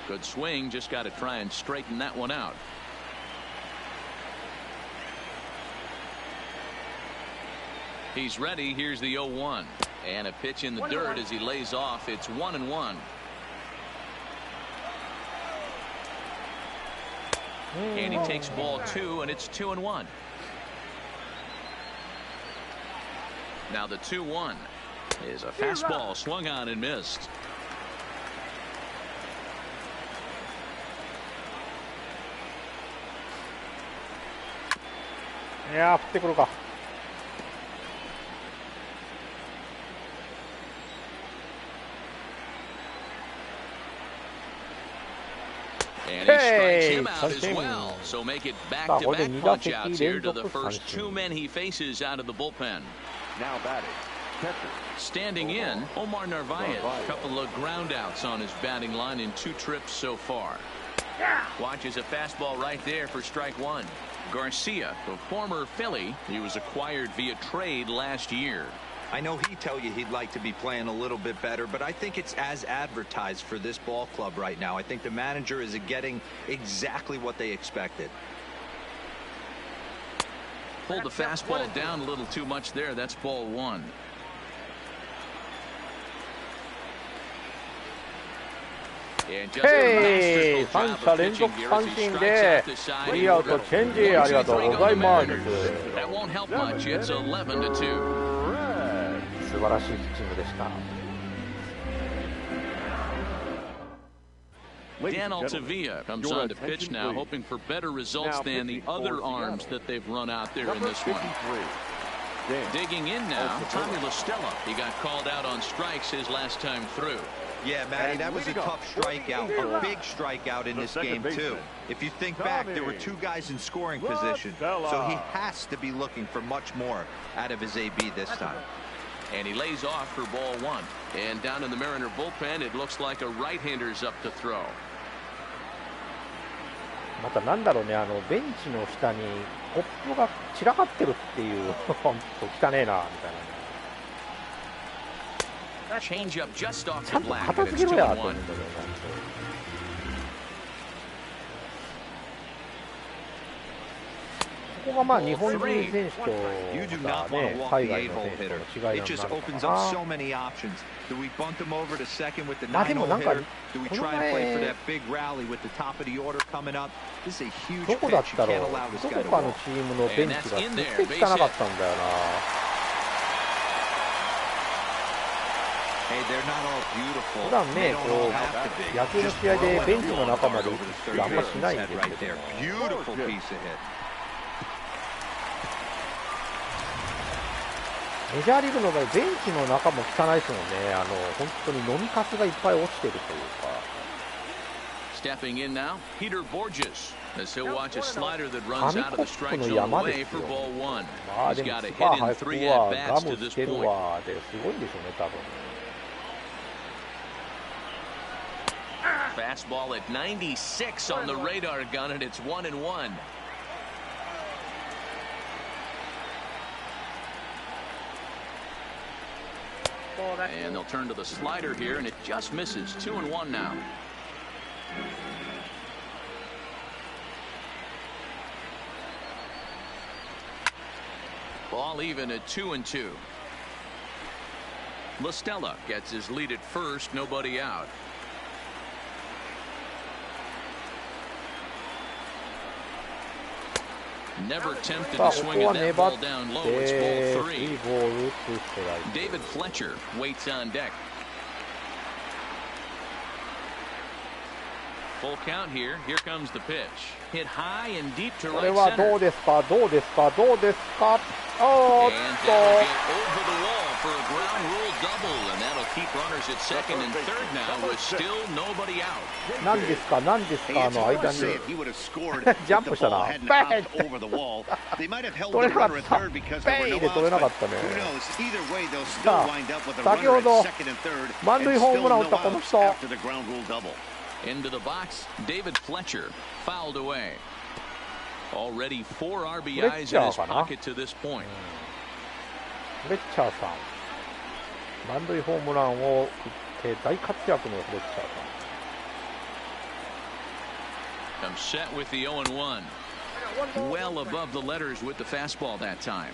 Good swing, just got to try and straighten that one out. He's ready. Here's the 0-1. And a pitch in the dirt as he lays off. It's 1-1. And he takes ball 2, and it's 2-1. Now the 2-1 is a fastball swung on and missed. Yeah, 振ってくるか。And he strikes him out as well. So make it back-to-back punch-outs here to the first 2 men he faces out of the bullpen. Now batting, catcher. Standing in, Omar Narvaez. A couple of ground-outs on his batting line in 2 trips so far. Watches a fastball right there for strike 1. Garcia, the former Philly, he was acquired via trade last year. I know he'd tell you he'd like to be playing a little bit better, but I think it's as advertised for this ball club right now. I think the manager is getting exactly what they expected. Pulled the fastball down a little too much there. That's ball 1. And just a masterful job of pitching here as he strikes out the side. 3アウトチェンジ、ありがとうございます。 That won't help much. It's 11-2. 素晴らしいピッチングでした。 Dan Altavilla comes on to pitch now, hoping for better results than the other arms that they've run out there in this one. Digging in now, Tommy La Stella. He got called out on strikes his last time through. Yeah, Matty, that was a tough strikeout, a big strikeout in this game, too. If you think back, there were 2 guys in scoring position, so he has to be looking for much more out of his AB this time. And he lays off for ball 1. And down in the Mariner bullpen, it looks like a right-hander's up to throw. またなんだろうね、ベンチの下にコップが散らかってるっていう、本当汚ねえなみたいな。 Change up just off ちゃ the んと black, 片 and 付 it's けろやと思 2-1. うんだけどな。ここがまあ日本人選手と You do か not want ね to walk 海 the 外の 8-hole 選手 hitter. との違い It にな just るの opens か up な。 so many options. Do we bunt him over to second with the まあでも 9-hole なんか hitter? Do we この try and play for 前 that big rally with the top of the order coming up? This is a huge どこだっ pitch. You たろ can't う。 allow this ど guy こ to かの walk. チームのベンチがすっげえ汚かったんだよな。 Hey, they're not all beautiful. 普段 They ね、 don't こ all have to be. う野球の Just 試合で throw ベン it チの中ま hard で over 行 the く third ってあんまし baseman's ないん head です right けど there. も。 Beautiful piece of hit. メジャーリーグの場合、ベンチの中も汚いですもんね。本当に飲みかすがいっぱい落ちてるというか。 Stepping in now, Peter Borges, as he'll watch a slider that runs out of the strike zone away for ball 1. まあ He's でも got a スパー hit 入 in ってこ 3 こは at ガ bats ム to つ this ける point. わですごいんでしょうね、多分。 Fastball at 96 on the radar gun, and it's 1-1. And they'll turn to the slider here, and it just misses. 2-1 now. Ball even at 2-2. La Stella gets his lead at first, nobody out. Never tempted to swing at that ball down low. It's ball 3. David Fletcher waits on deck. Full count here. Here comes the pitch. Hit high and deep to これ right はど center. うですか、どうですか、どうですか。おーっ And と that'll get over the wall for a ground rule double, and that'll keep runners at second and third now with still nobody out. 何ですか何ですか、あの間にジャンプしたな。ベイ取れなかった。ベイで取れなかったね。さあ、先ほど満塁ホームラン打ったこの人。Into the box, David Fletcher fouled away. Already 4 RBIs in his pocket to this point. フレッチャーさん、満塁ホームランを打って大活躍のフレッチャーさん。Comes set with the 0-1. Well above the letters with the fastball that time.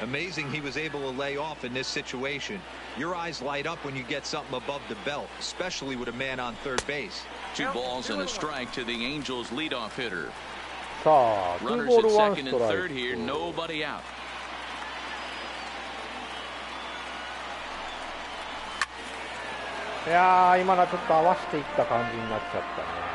Amazing he was able to lay off in this situation. Your eyes light up when you get something above the belt, especially with a man on third base. 2 balls and a strike to the Angels leadoff hitter. さあ、2 Runners ボー at ル1 second ス and トライ third here, ク。 nobody out. いやー、今のはちょっと合わせていった感じになっちゃったね。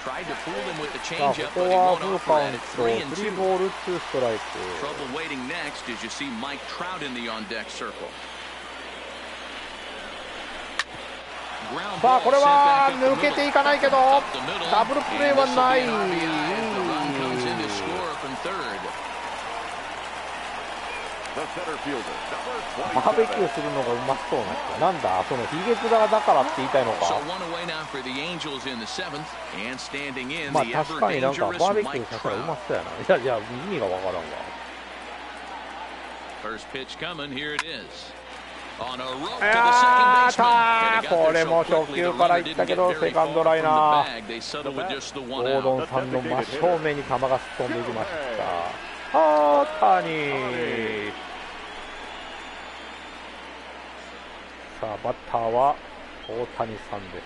Tried to fool him with the さあ、 changeup, ここ but he は won't フル offer カウ at ン it. ト、 3 and 3 2. ボール2ストライク。 Trouble waiting next as you see Mike Trout in the on-deck circle. さあ、これは抜けていかないけど、ダブルプレーはない。バーベキューするのがうまそうな人。なんだ、そのヒゲ面だからって言いたいのか。まあ確かになんかバーベキューしたらうまそうやな。いや、意味がわからんわ。これも初球からいったけどセカンドライナー。ゴードンさんの真正面に球がすっ飛んでいきました。大谷。さあバッターは大谷さんです。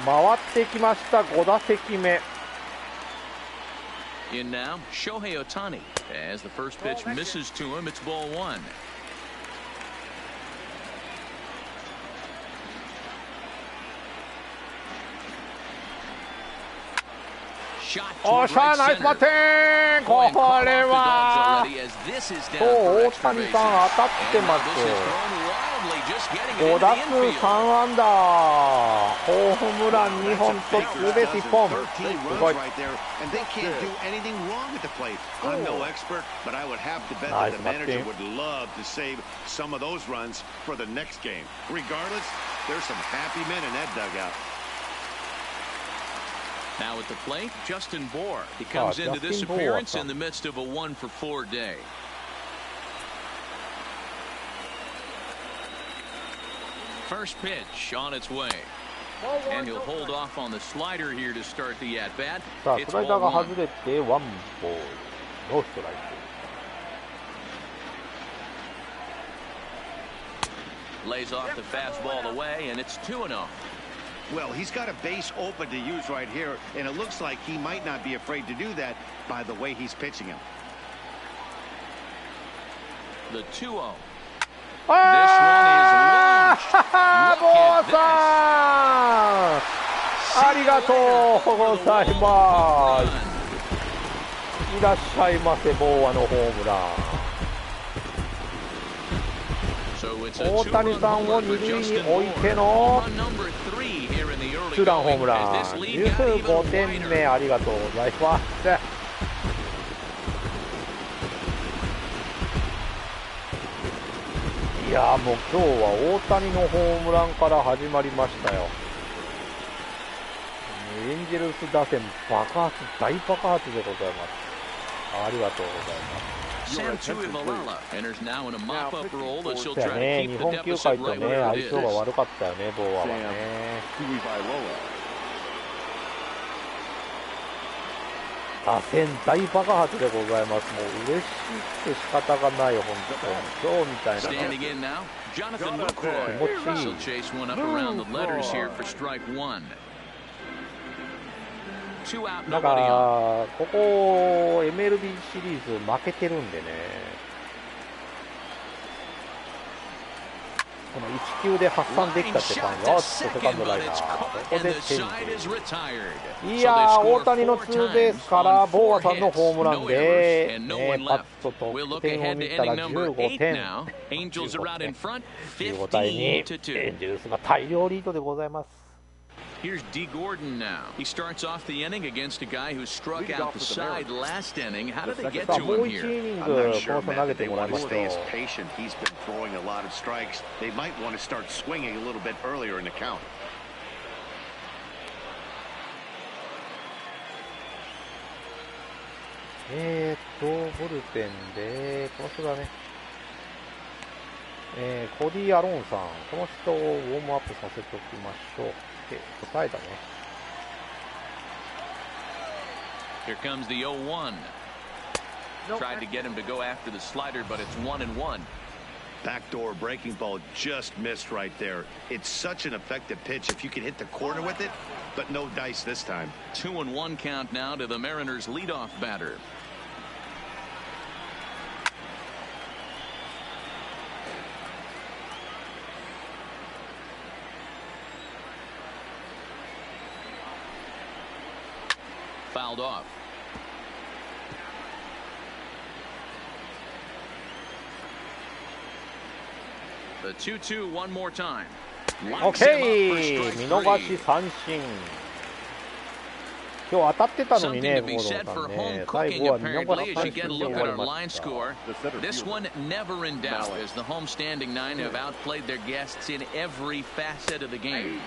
回ってきました5打席目。In now, Shohei Ohtani. As the first pitch misses to him, it's ball 1. Oh, nice batting! これは大谷さん当たってます。5打数3安打、ホームラン2本とツーベース1本。すごい。ナイスバッティング。Now at the plate, Justin Bour. He comes into this appearance in the midst of a 1-for-4 day. First pitch on its way. And he'll hold off on the slider here to start the at-bat. It's ball 1. スライダーが外れて1ボール、ノーストライク。 Lays off the fastball away, and it's 2-0. Well, he's got a base open to use right here, and it looks like he might not be afraid to do that by the way he's pitching him. The 2-0. ボーさん、ありがとうございます。いらっしゃいませ、ボーアのホームラン。大谷さんを二塁に置いてのツーランホームラン、15点目、ありがとうございます。いやもう今日は大谷のホームランから始まりましたよ。エンジェルス打線大爆発でございます。ありがとうございます。そうやね、日本球界とね相性が悪かったよね、ボーアはね。打線大爆発でございます。もう嬉しくて仕方がないよ、本当に。今日みたいなの気持ちいい。なんかここ MLB シリーズ負けてるんでね。この1球で発散できたって感じ。あっとセカンドライナー、ここでチェンジ。いやー、大谷のツーベースからボーアさんのホームランで、パッと得点を見たら15点。15対2、エンジェルスが大量リードでございます。Here's D. Gordon now. He starts off the inning against a guy who struck out the side last inning. How did they get to him here? I'm not sure, Matt, that they want to stay as patient. He's been throwing a lot of strikes. They might want to start swinging a little bit earlier in the count. ブルペンで、この人だね。コディ・アロンさん、この人をウォームアップさせておきましょう。答えだね。Here comes the 0-1. Tried to get him to go after the slider, but it's 1-1. Backdoor breaking ball just missed right there. It's such an effective pitch if you can hit the corner with it, but no dice this time. 2-1 count now to the Mariners' leadoff batter. Fouled off. The 2-2 one more time. OK! 見逃し三振。今日当たってたのにね、Something to be said for home cooking, apparently, as you get a look at our line score. This one never in doubt, as the home-standing nine have outplayed their guests in every facet of the game.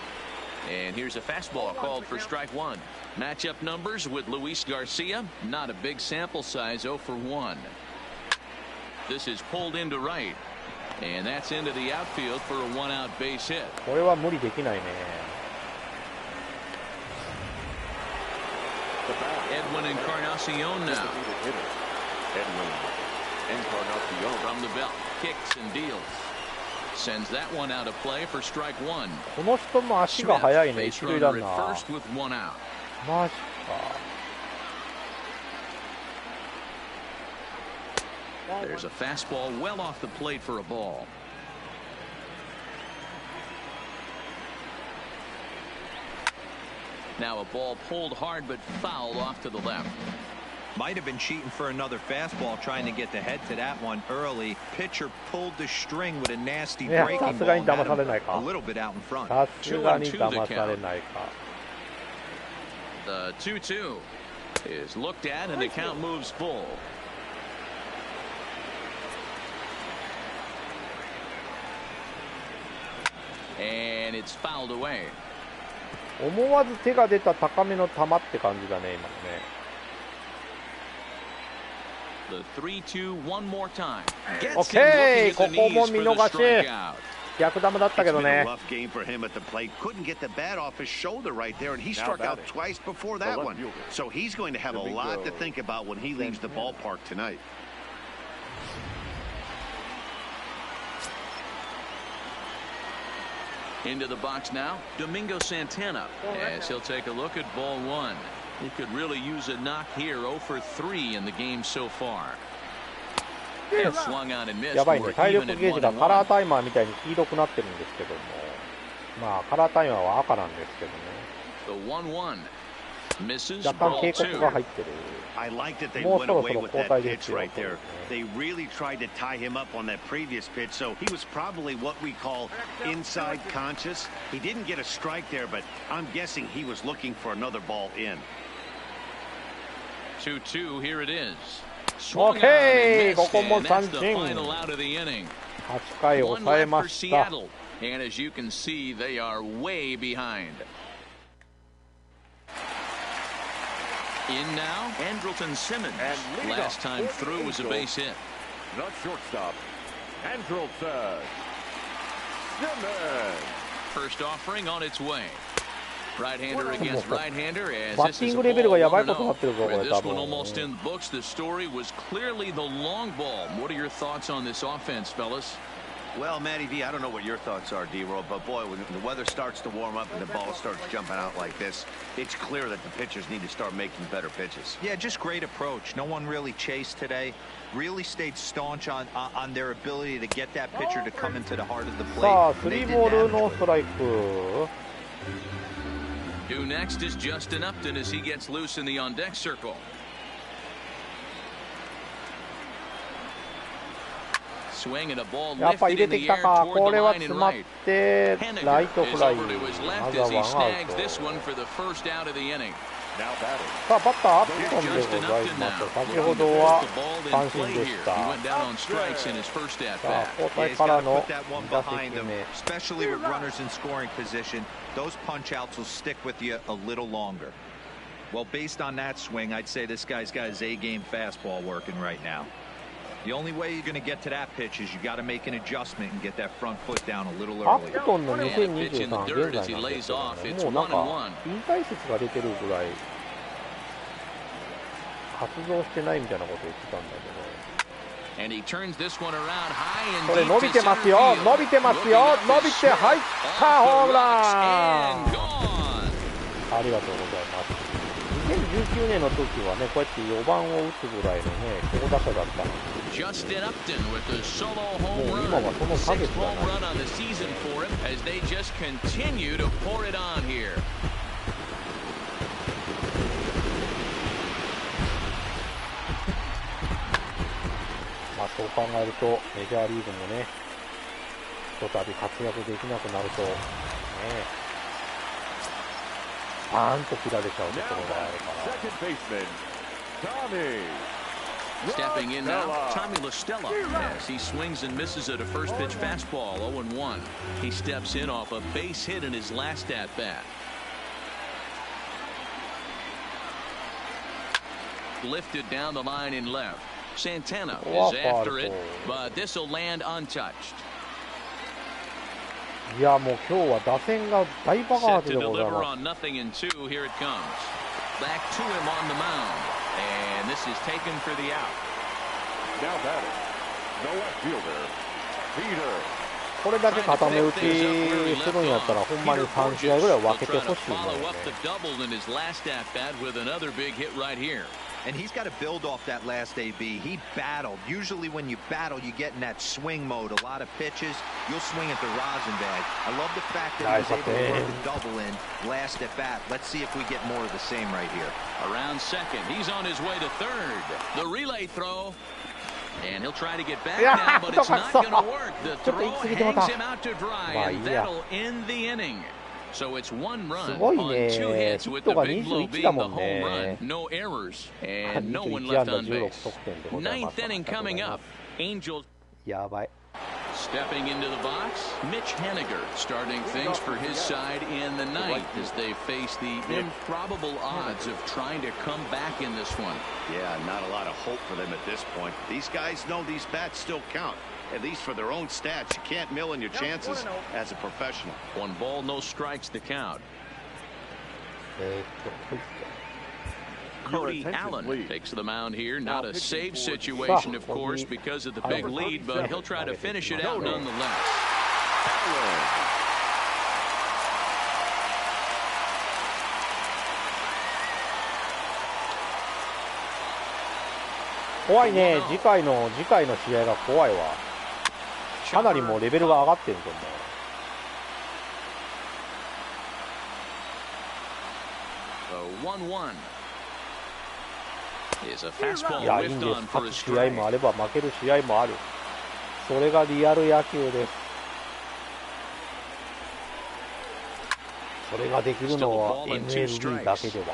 And here's a fastball called for strike one. Matchup numbers with Luis Garcia. Not a big sample size, 0 for 1. This is pulled into right. And that's into the outfield for a one-out base hit. これは無理できないね。Edwin Encarnacion now. From the belt, kicks and deals. Sends that one out of play for strike one. この人も足が速いね、一塁ランナー。マジか。There's a fastball well off the plate for a ball. Now a ball pulled hard but fouled off to the left. Might have been cheating for another fastball, trying to get the head to that one early. Pitcher pulled the string with a nasty breaking ball. A little bit out in front. さすがに騙されないか。The 2-2 is looked at and the count moves full. And it's fouled away. 思わず手が出た高めの球って感じだね、今のね。The 3-2 one more time. OK! ここも見逃し。逆球だったけどね。Rough game for him at the plate. Couldn't get the bat off his shoulder right there, and he struck out twice before that one. So he's going to have a lot to think about when he leaves the ballpark tonight. Into the box now, Domingo Santana, as he'll take a look at ball one. He could really use a knock here, 0 for 3 in the game so far. Swung out and missed. やばいね、体力ゲージがカラータイマーみたいに黄色くなってるんですけども、まあカラータイマーは赤なんですけどね。The 1-1 misses. 若干警告が入ってる。I like that they went away with that pitch right there. They really tried to tie him up on that previous pitch, so he was probably what we call inside conscious. He didn't get a strike there, but I'm guessing he was looking for another ball in. 2-2, here it is. OK! ここも三振。8回抑えました。And as you can see, they are way behind. In now, Andrelton Simmons. Last time through was a base hit. The shortstop, Andrelton Simmons. First offering on its way. Right-hander against right-hander, as this is a ball 1-0. With this one almost in the books, the story was clearly the long ball. What are your thoughts on this offense, fellas? Well, Matty V, I don't know what your thoughts are, D-Roll, but boy, when the weather starts to warm up and the ball starts jumping out like this, it's clear that the pitchers need to start making better pitches. Yeah, just great approach. No one really chased today. Really stayed staunch on their ability to get that pitcher to come into the heart of the plate. さあ、3ボールノーストライク。 Due next is Justin Upton as he gets loose in the on-deck circle. Swing and a ball やっぱ入 lifted れ in てき the た air か。 toward こ the れは line and 詰まっ right. てライト Henniger フライ。 is over to his ま left ずは as he ワンアウ snags ト。 this one for the first out of the inning. Now batting. さあバッターアップトンでございます。先ほどは三振でした。 He went down on strikes in his first at さあ bat. 交 Yeah, 代 he's か got ら to の put that one 2打 behind 席 him, 目。 especially with runners in scoring position. Those punch outs will stick with you a little longer. Well, based on that swing, I'd say this guy's got his A-game fastball working right now. The only way you're going to get to that pitch is you got to make an adjustment and get that front foot down a little アッ early. プトンの2023現在なんですけどね、もうなんか引退説が出てるぐらい活動してないみたいなこと言ってたんだけど。 And he turns this one around high and これ deep 伸び to てます center よ、 field. 伸びてますよ、 Looking up 伸 is びて Schmidt. 入っ Off た the ホーム rocks ラ and ン。 gone. ありがとうございます。2019年の時はね、こうやって4番を打つぐらいのね、強打者だったので。 Justin Upton with a solo home もう run. 今はその Sixth 影すら home ない。 run on the season for him as they just continue to pour it on here. まあそう考えるとメジャーリーグもね、ひとたび活躍できなくなるとね、バーンと切られちゃうところがあるから。 Second baseman, Tommy. Stepping in now, Tommy LaStella, as he swings and misses at a first pitch fastball, 0-1. He steps in off a base hit in his last at bat. Lifted down the line in left. Santana is after it, but this will land untouched. いやもう今日は打線が大爆 Set 発 to でござい deliver ます。 on 0-2. Here it comes. Back to him on the mound. And this is taken for the out. Now batting. No left fielder. Peter. これだけ固め打ちするんやったらほんまに3試合ぐらい分けてほしいもんね。 Follow up the double in his last at bat with another big hit right here. And he's got to build off that last AB. He battled. Usually when you battle, you get in that swing mode. A lot of pitches, you'll swing at the rosin bag. I love the fact that he was able to work the double in last at bat. Let's see if we get more of the same right here. Around second, he's on his way to third. The relay throw. And he'll try to get back Yeah, now, but it's not going to work. The throw hangs him ま out to dry, あい and いや。 that'll end the inning. So it's one run すごい on ね。 two ヒ hits ッ with ト the が big blow 21 being だ the もん home run. ね。 No errors, and no one 21 left 安打 on 16 base. 得点でございます。 Ninth inning coming up. Angels やばい。 stepping into the box. Mitch Henniger starting things for his side in the ninth as they face the improbable odds of trying to come back in this one. Yeah, not a lot of hope for them at this point. These guys know these bats still count, at least for their own stats. You can't mill in your chances as a professional. 1 ball, no strikes to count. Cody Allen takes the mound here. Not a save situation, of course, because of the big lead, but he'll try to finish it out nonetheless. 怖いね。次回の試合が怖いわ。かなりもうレベルが上がってると思う。 1-1 is a fastball いや、いいん whiffed です。 on for 勝 a つ試合 strike. もあれば負ける試合もある。それがリアル野球です。それができるのは MLB だけでは。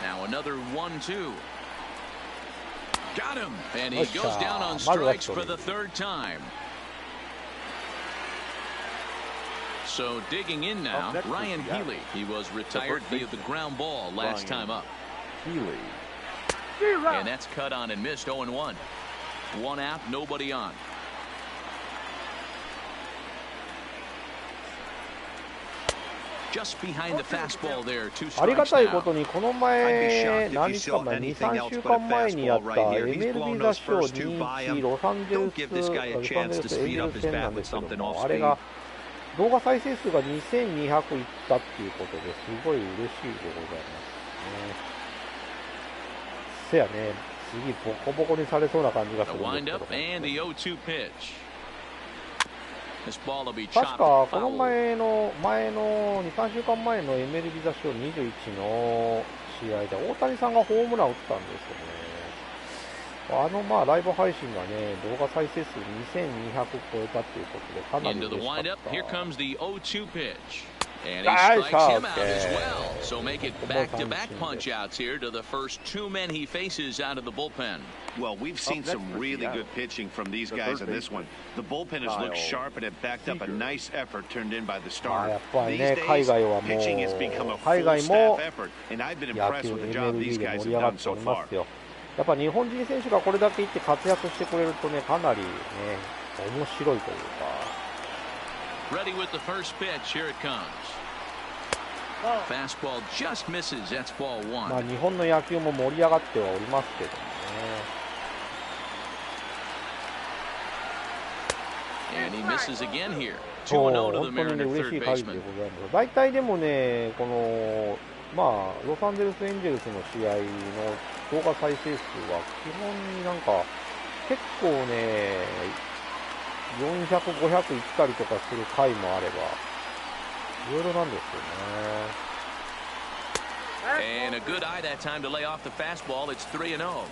Now another 1-2. Got him, and he goes down on strikes for the third time. So digging in now, Ryan Healy. He was retired via the ground ball last time up. Healy. And that's cut on and missed. 0-1. 1 out, nobody on. ありがたいことにこの前何日か前2、3週間前にやった MLB 雑誌を21ロサンゼルスエンジェルス戦なんですけども、あれが動画再生数が2200いったっていうことですごい嬉しいでございますね。せやね、次ボコボコにされそうな感じがするんですけど、確かこの前の2、3週間前の MLB 雑誌を21の試合で大谷さんがホームランを打ったんですよね。ライブ配信がね、動画再生数2200超えたっていうことでかなり嬉しかった。And he strikes him out as well. So make it back-to-back punch-outs here to the first two men he faces out of the bullpen. Well, we've seen some really good pitching from these guys in this one. The bullpen has looked sharp and it backed up a nice effort turned in by the starter. These days, pitching has become a full-staff effort, and I've been impressed with the job these guys have done so far. やっぱ日本人選手がこれだけいって活躍してくれるとね、かなりね、面白いというか。Ready with the first pitch. Here it comes. Fastball just misses. That's ball one. 日本の野球も盛り上がってはおりますけどね。And he misses again here. 本 2-0 to 当 the にね、 Mariner 嬉し third い限りで baseman. ございます。大体でもね、このロサンゼルスエンジェルスの試合の動画再生数は基本になんか結構ね、400、500いったりとかする回もあれば、いろいろなんですよね。And a good eye that time to lay off the fastball. It's 3-0.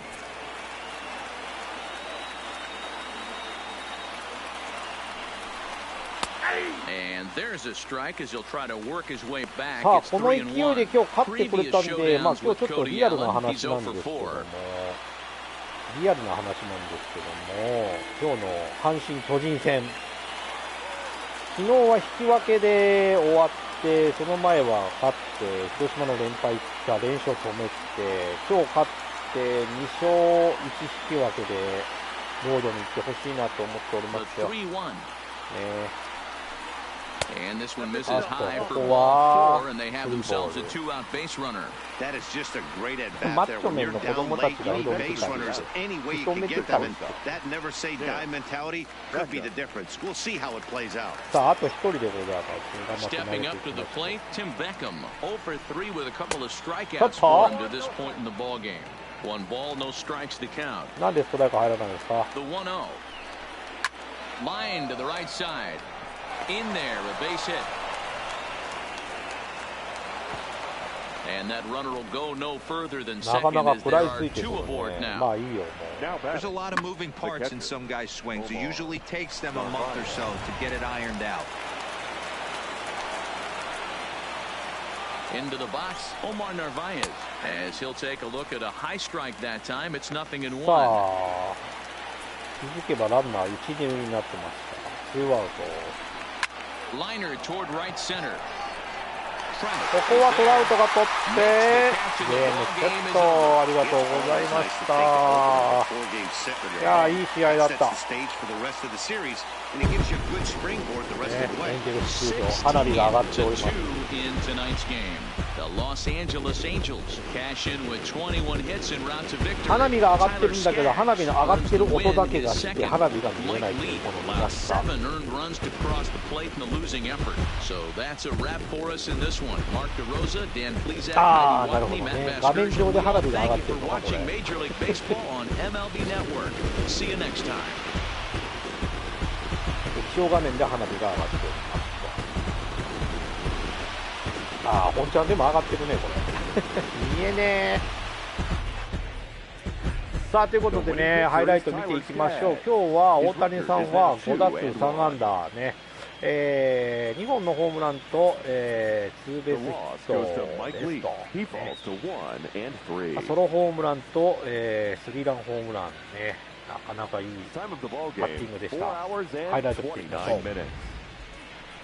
And there's a strike as he'll try to work his way back. さあ、 It's この勢い 3-1. で今日勝ってくれたんで、 Previous 今 showdowns 日ちょっ with と Cody リアルな Allen, 話なん he's です 0 for けども、 4. リアルな話なんですけども、今日の阪神巨人戦、昨日は引き分けで終わって、その前は勝って、広島の連敗が連勝止めて、今日勝って2勝1引き分けでロードに行ってほしいなと思っておりますよ。And this one misses high for ball 4, and they have themselves a two-out base runner. That is just a great at bat there. When you're down late, you need base runners any way you can get them. And that never say die mentality could be the difference. We'll see how it plays out. さあ、あと1人でございます。 Stepping up to the plate, Tim Beckham, 0 for 3 with a couple of strikeouts for him to this point in the ball game. 1 ball, no strikes to count. なんでストライク入らないんですか? The 1-0. Line to the right side. In there, a base hit. And that runner will go no further than second as there are 2 aboard now. There's a lot of moving parts in some guys' swings. It usually takes them a month or so to get it ironed out. Into the box, Omar Narvaez, as he'll take a look at a high strike that time. It's 0-1. さあ、気づけばランナー1、2塁になってました。2アウト。Liner toward right center. ここはトラウトが取ってゲームセット。ありがとうございました。いやー、いい試合だった。エンジェルス球場、花火が上がっております。花火が上がってるんだけど、花火の上がってる音だけがして花火が見えないというこの見ました。ああ、なるほどね。画面上で花火が上がってるのか、これ。液晶画面で花火が上がっております。ああ、本ちゃんでも上がってるね、これ。見えねえ。さあ、ということでね、ハイライト見ていきましょう。今日は大谷さんは5打数3安打ね。2本のホームランと、ツーベースヒットですと、ソロホームランと、スリーランホームランね、なかなかいいバッティングでした。ハイライト見てみましょう。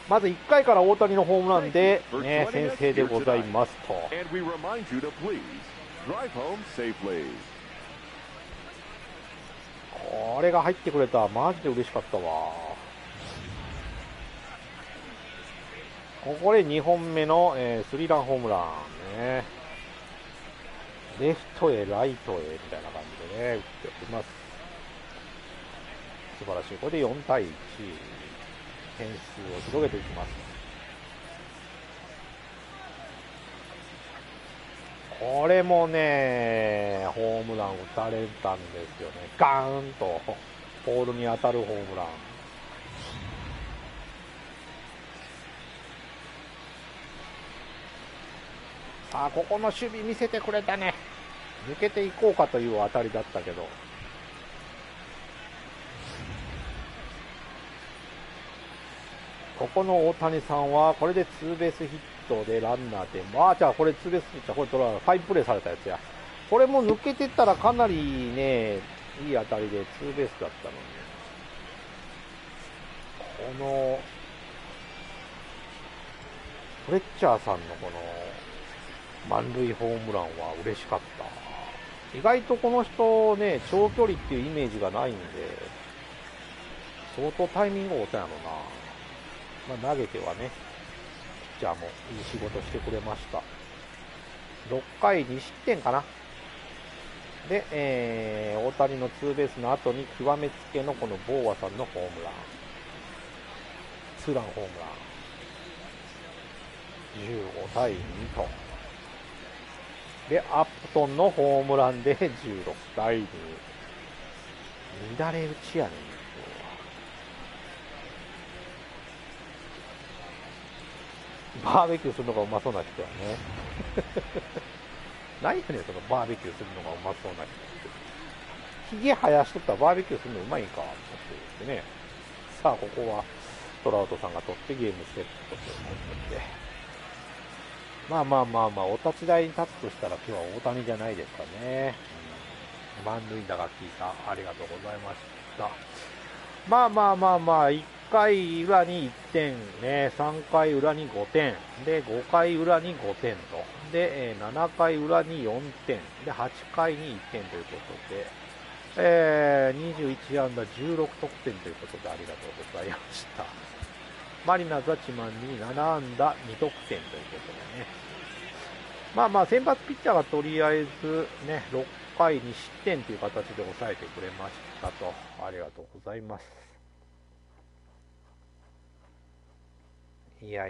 まず1回から大谷のホームランで、ね、先制でございますと。これが入ってくれたらマジで嬉しかったわ。ここで2本目の、スリーランホームランね。レフトへライトへみたいな感じでね打っております。素晴らしい。これで4対1点数を広げていきます。これもねホームラン打たれたんですよね。ガーンとポールに当たるホームラン。さあここの守備見せてくれたね。抜けていこうかという当たりだったけど、ここの大谷さんはこれでツーベースヒットでランナーで、じゃあこれツーベースヒット、これ取らない、ファインプレーされたやつや。これも抜けてったらかなりねいい当たりでツーベースだったのに、このフレッチャーさんのこの満塁ホームランは嬉しかった。意外とこの人ね長距離っていうイメージがないんで、相当タイミングを落とやろな。投げてはねピッチャーもいい仕事してくれました。6回2失点かな。で、大谷のツーベースの後に極めつけのこのボーアさんのホームラン、ツーランホームラン、15対2と。でアップトンのホームランで16対2。乱れ打ちやねん。バーベキューするのがうまそうな人はね何やねんそのバーベキューするのがうまそうな人って。ひげ生やしとったらバーベキューするのうまいんかって言ってね。さあここはトラウトさんが取ってゲームセットということで、お立ち台に立つとしたら今日は大谷じゃないですかね。満塁打が効いた。ありがとうございました。1回裏に1点、ね、3回裏に5点、で、5回裏に5点と、で、7回裏に4点、で、8回に1点ということで、21安打16得点ということでありがとうございました。マリナーズは1万に7安打2得点ということでね。先発ピッチャーがとりあえずね、6回に失点という形で抑えてくれましたと。ありがとうございます。いや、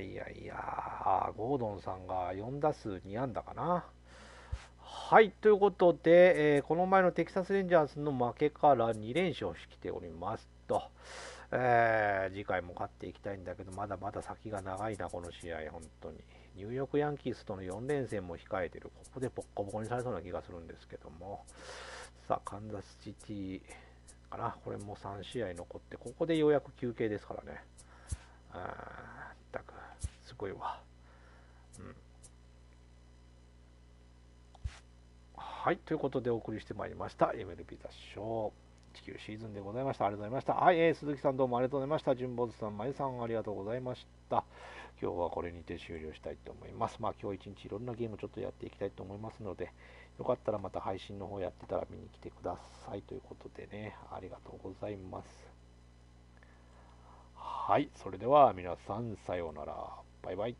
ゴードンさんが4打数2安打かな。はい、ということで、この前のテキサスレンジャーズの負けから2連勝してきておりますと。次回も勝っていきたいんだけど、まだまだ先が長いな、この試合、本当に。ニューヨークヤンキースとの4連戦も控えてる。ここでボッコボコにされそうな気がするんですけども。さあ、カンザスシティかな。これも3試合残って、ここでようやく休憩ですからね。すごいわ。はい、ということでお送りしてまいりました MLB 雑誌地球シーズンでございました。ありがとうございました。はい、鈴木さんどうもありがとうございました。純坊主さん、まゆさんありがとうございました。今日はこれにて終了したいと思います。今日一日いろんなゲームちょっとやっていきたいと思いますので、よかったらまた配信の方やってたら見に来てくださいということでね、ありがとうございます。はい、それでは皆さんさようなら。バイバイ。